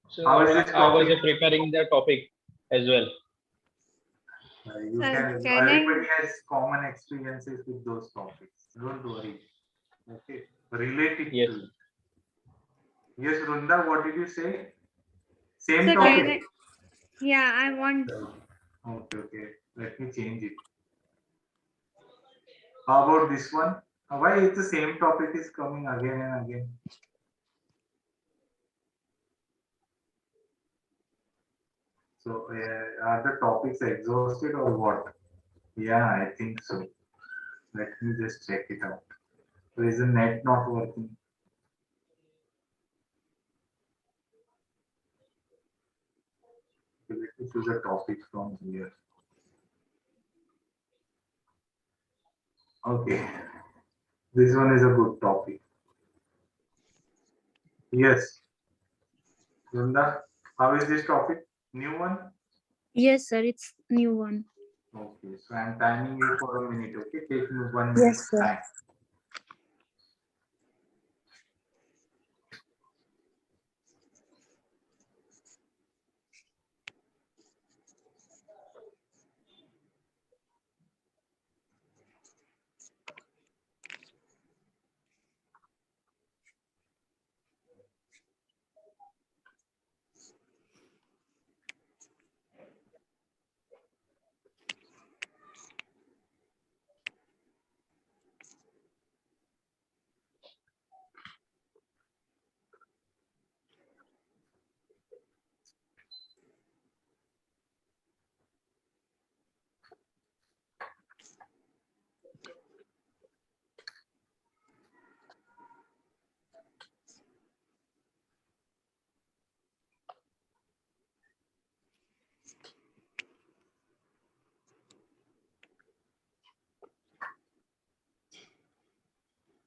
So How is this I was topic? preparing the topic as well. You can. Can Everybody has common experiences with those topics. Don't worry. Okay. Relate it Yes. to it. Yes, Runda, what did you say? Same Sir, can topic. yeah, I want. Okay, okay. Let me change it. How about this one? Why is the same topic is coming again and again? So are the topics exhausted or what? Yeah, I think so. Let me just check it out. So is the net not working? Okay, let me choose a topic from here. Okay, this one is a good topic. Yes, Runda, how is this topic? New one? Yes, sir. It's new one. Okay, so I'm timing you for a minute. Okay, take me 1 minute Yes, sir. time.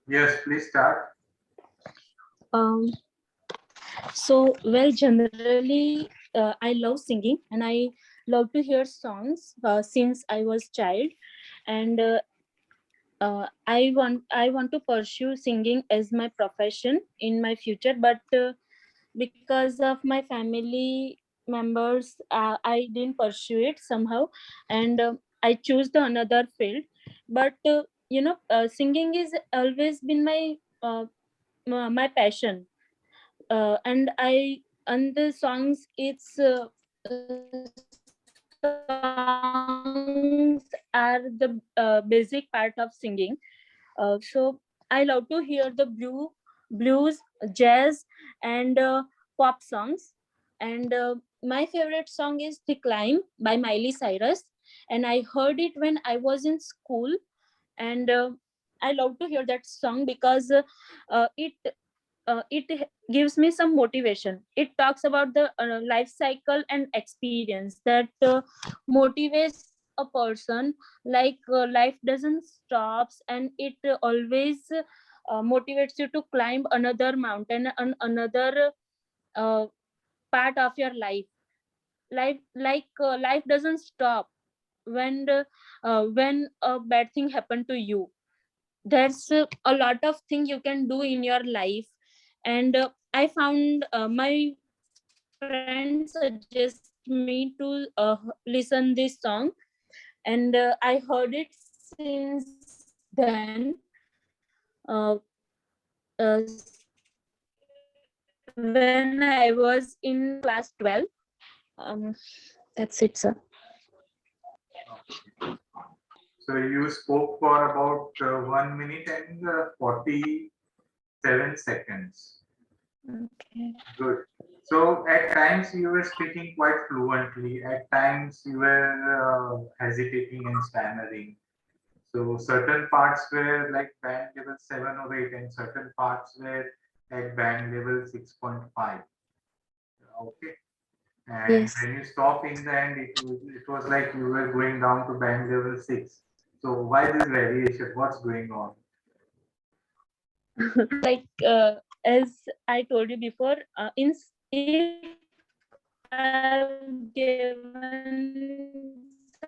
Yes, please start. Um, so, well, generally, I love singing and I love to hear songs since I was child, and I want to pursue singing as my profession in my future, but because of my family members, I didn't pursue it somehow, and I choose the another field. But singing is always been my passion, and the songs, it's songs are the basic part of singing. So I love to hear the blues, jazz, and pop songs. And my favorite song is "The Climb" by Miley Cyrus, and I heard it when I was in school. And I love to hear that song because it gives me some motivation. It talks about the life cycle and experience that motivates a person, like life doesn't stops, and it always motivates you to climb another mountain and another uh, part of your life doesn't stop when a bad thing happened to you. There's a lot of things you can do in your life. And I found my friend suggest me to listen this song, and I heard it since then, uh, when I was in class 12. That's it, sir. So you spoke for about 1 minute and 47 seconds. Okay. Good. So at times you were speaking quite fluently. At times you were hesitating and stammering. So certain parts were like band level 7 or 8, and certain parts were at band level 6.5. Okay. And Yes. when you stop in the end, it was like you were going down to band level 6. So why this variation? What's going on? Like as I told you before, if I've given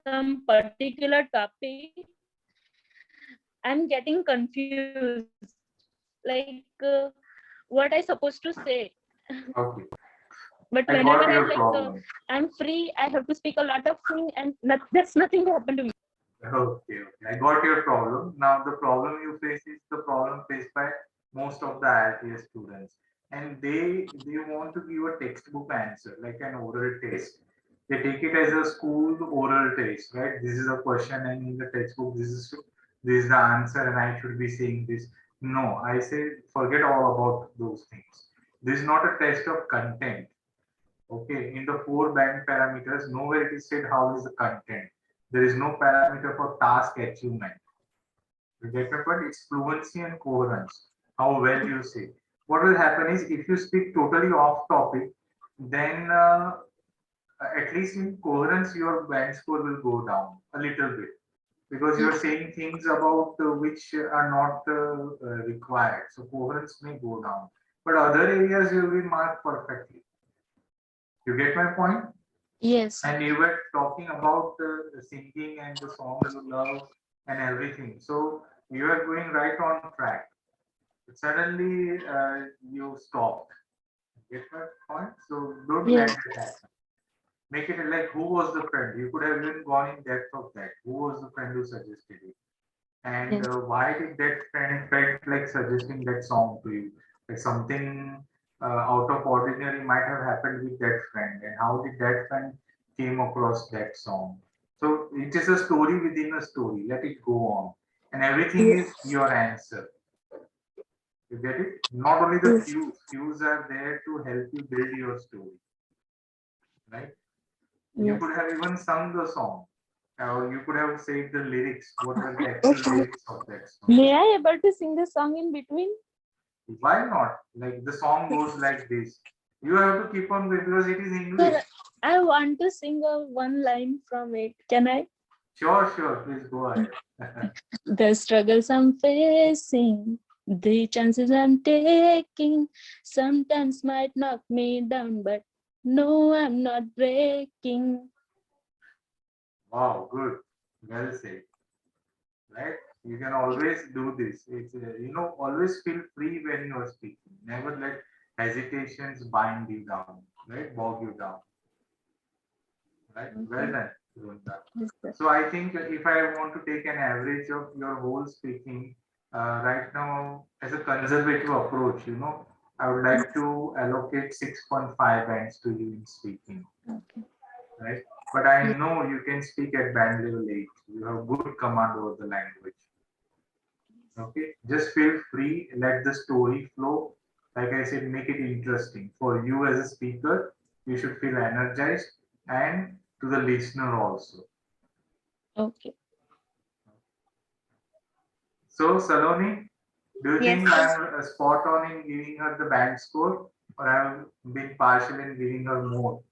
some particular topic, I'm getting confused, like what I supposed to say. Okay. But I whenever got your problem. I'm free, I have to speak a lot of things, and that's nothing happened to me. Okay, okay. I got your problem. Now the problem you face is the problem faced by most of the IELTS students. And they want to give a textbook answer, like an oral test. They take it as a school oral test, right? This is a question, and in the textbook, this is the answer, and I should be saying this. No, I say forget all about those things. This is not a test of content. Okay, in the four band parameters, nowhere it is said how is the content. There is no parameter for task achievement. You get my point? It's fluency and coherence. How well you say. What will happen is if you speak totally off topic, then at least in coherence, your band score will go down a little bit because you're saying things about which are not required. So coherence may go down, but other areas you will be marked perfectly. You get my point? Yes. And you were talking about the singing and the songs you love and everything. So you are going right on track. But suddenly you stopped. Get my point? So don't let Yes. it happen. Make it like who was the friend? You could have even gone in depth of that. Who was the friend who suggested it? And Yes. why did that friend felt like suggesting that song to you? Like something out of ordinary might have happened with that friend, and how did that friend came across that song? So it is a story within a story. Let it go on, and everything is your answer. You get it? Not only the Yes. cues are there to help you build your story, right? You Yes. could have even sung the song, or you could have said the lyrics. What were the actual lyrics of that song? May I able to sing the song in between? Why not? Like the song goes like this. You have to keep on going because it is English. Sir, I want to sing one line from it. Can I? Sure, sure. Please go ahead. The struggles I'm facing, The chances I'm taking sometimes might knock me down, but no, I'm not breaking. Wow, good. Well said. Right? You can always do this. It's always feel free when you are speaking. Never let hesitations bind you down, right? Bog you down, right? Well Okay. done, Vrunda. Yes, sir. So I think if I want to take an average of your whole speaking right now as a conservative approach, I would like to allocate 6.5 bands to you in speaking, Okay. right? But I know you can speak at band level 8. You have good command over the language. Okay, just feel free, let the story flow. Like I said, make it interesting for you as a speaker. You should feel energized, and to the listener also. Okay. So, Saloni, do you Yes. think I'm spot on in giving her the band score, or I've been partial in giving her more?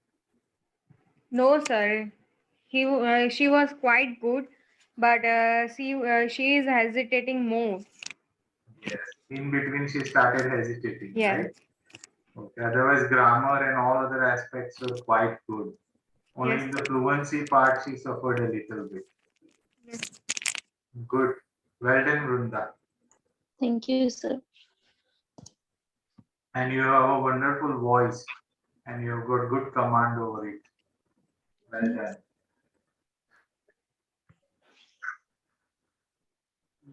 No, sir. She was quite good, but she is hesitating more. Yes. In between, she started hesitating, Yes. right? Okay. Otherwise, grammar and all other aspects were quite good. Only Yes. in the fluency part, she suffered a little bit. Good. Well done, Vrunda. Thank you, sir. And you have a wonderful voice and you've got good command over it. Well done.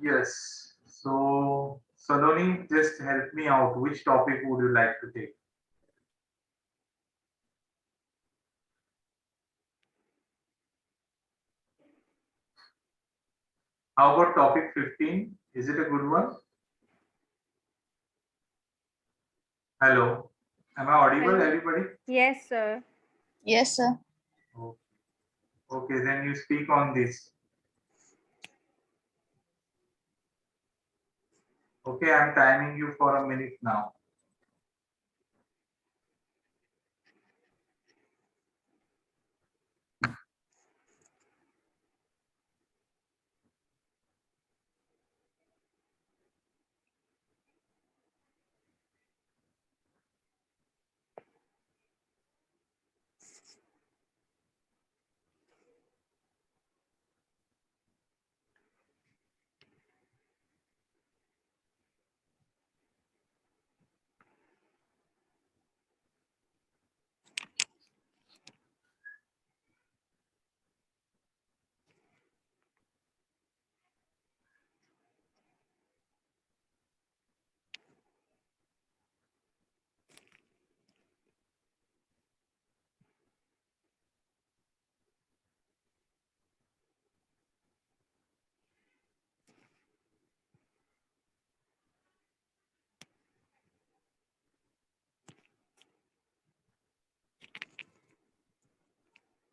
Yes. So, Saloni, just help me out. Which topic would you like to take? How about topic 15? Is it a good one? Hello. Am I audible, Hello. everybody? Yes, sir. Yes, sir. Okay. Okay, then you speak on this. Okay, I'm timing you for a minute now.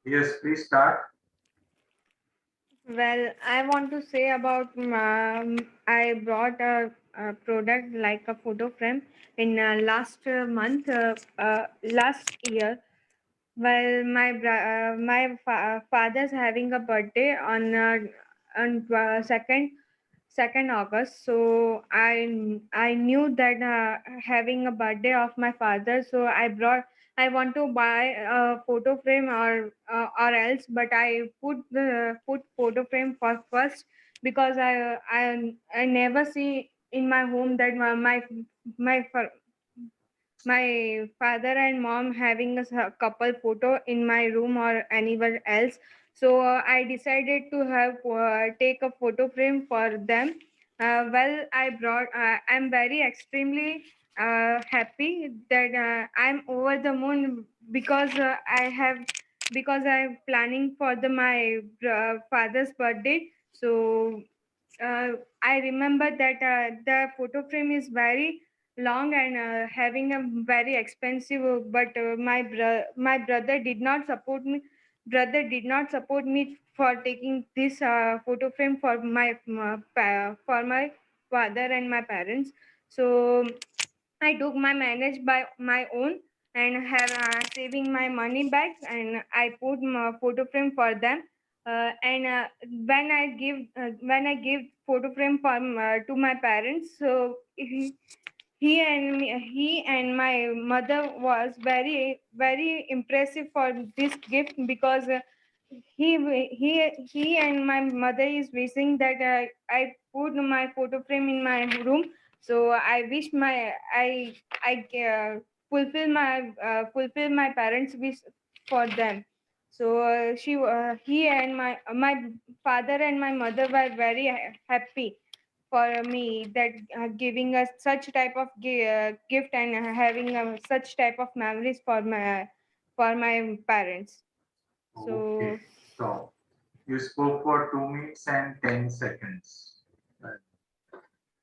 Yes, please start. Well, I want to say about I brought a product like a photo frame in last month, last year. Well, my father's having a birthday on second August. So I knew that having a birthday of my father, so I want to buy a photo frame or else, but I put photo frame for first because I never see in my home that my my father and mom having a couple photo in my room or anywhere else. So I decided to have take a photo frame for them. I'm very extremely happy that I'm over the moon because I'm planning for my father's birthday. So I remember that the photo frame is very long and having a very expensive. But my brother did not support me. Brother did not support me for taking this photo frame for for my father and my parents. So I took my manage by my own and have saving my money back, and I put my photo frame for them. And when I give photo frame to my parents. So he and my mother was very impressive for this gift, because he and my mother is wishing that I put my photo frame in my room. So I wish I fulfill my parents' wish for them. So he and my father and my mother were very happy for me, that giving us such type of gift, and having such type of memories for my parents. Okay, So so you spoke for 2 minutes and 10 seconds. Right.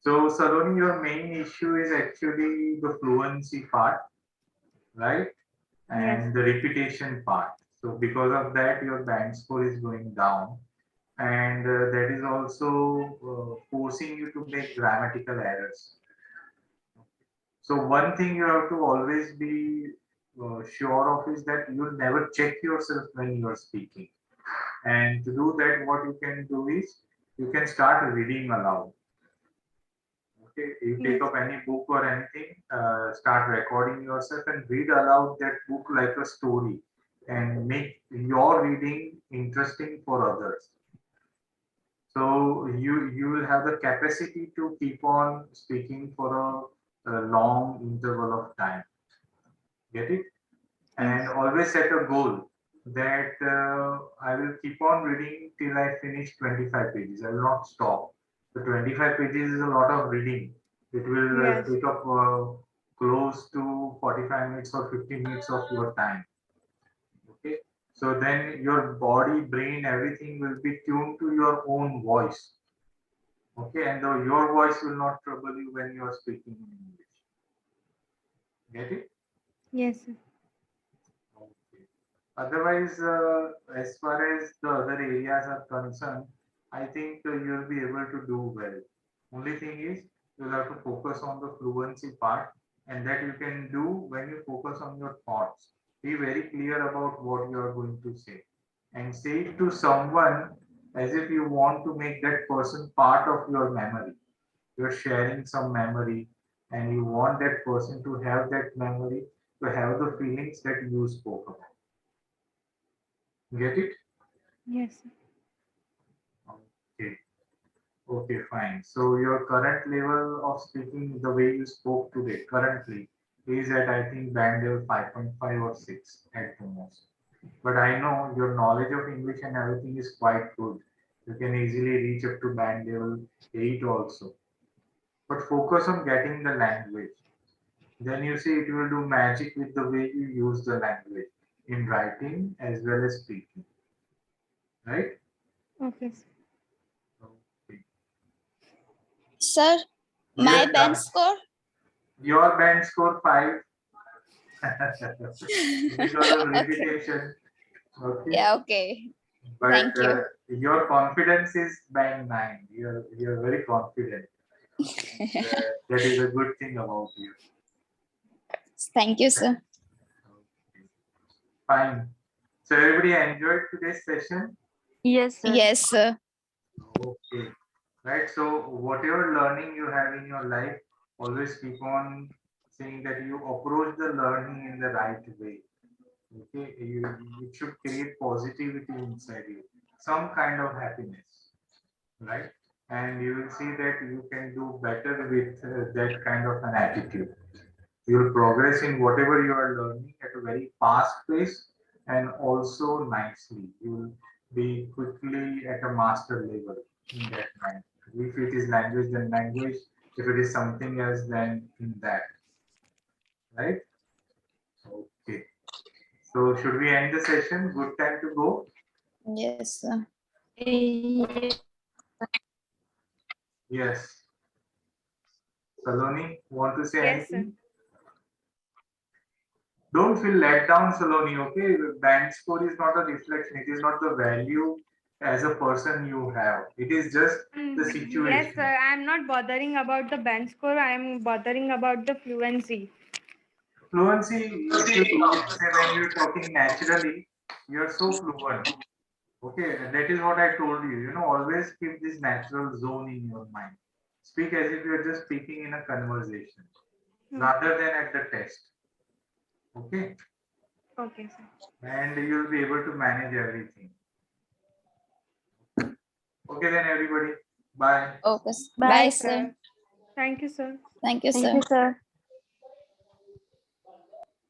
So, Saloni, your main issue is actually the fluency part, right? yes, And the repetition part. So, because of that, your band score is going down, and that is also forcing you to make grammatical errors. So, one thing you have to always be sure of is that you never check yourself when you are speaking. And to do that, what you can do is you can start reading aloud. Okay, you take yes, up any book or anything, start recording yourself and read aloud that book like a story, and make your reading interesting for others. So you will have the capacity to keep on speaking for a long interval of time. Get it? And yes, always set a goal that I will keep on reading till I finish 25 pages. I will not stop. The 25 pages is a lot of reading. It will yes, take up close to 45 minutes or 50 minutes of your time. Okay. So then your body, brain, everything will be tuned to your own voice. Okay. And your voice will not trouble you when you are speaking in English. Get it? yes, sir. Okay. Otherwise, as far as the other areas are concerned, I think you'll be able to do well. Only thing is, you'll have to focus on the fluency part, and that you can do when you focus on your thoughts. Be very clear about what you are going to say, and say it to someone as if you want to make that person part of your memory. You're sharing some memory, and you want that person to have that memory, to have the feelings that you spoke about. Get it? Yes, sir. Okay. Okay, fine. So your current level of speaking, the way you spoke today, currently, is at, I think, band level 5.5 or 6 at the most. But I know your knowledge of English and everything is quite good. You can easily reach up to band level 8 also. But focus on getting the language. Then you see it will do magic with the way you use the language in writing as well as speaking. Right? Okay, sir. Okay. Sir, my Yes, band score. your band score 5 because of Okay. repetition. Okay, Yeah, okay. but Thank you. your confidence is band 9. You're very confident. That is a good thing about you. Thank you, sir. Okay. Fine. So everybody enjoyed today's session. Yes, sir. Yes, sir. Okay. Right. So whatever learning you have in your life, always keep on saying that you approach the learning in the right way. Okay, it should create positivity inside you, some kind of happiness, right? And you will see that you can do better with that kind of an attitude. You will progress in whatever you are learning at a very fast pace and also nicely. You will be quickly at a master level in that language. If it is language, then language. If it is something else, then in that, right? Okay. So should we end the session? Good time to go. Yes, sir. Yes. Saloni, want to say Yes, sir. anything? Don't feel let down, Saloni, okay? Band score is not a reflection. It is not the value as a person you have. It is just the Yes, sir. situation. I am not bothering about the band score. I am bothering about the fluency. Fluency, if you say when you're talking naturally, you're so fluent. Okay, and that is what I told you. You know, always keep this natural zone in your mind. Speak as if you're just speaking in a conversation rather than at the test. Okay, Okay, sir. and you'll be able to manage everything. Okay, then everybody, bye. Okay. Bye, Bye, sir. sir. Thank you, sir. Thank you, Thank sir. you, sir.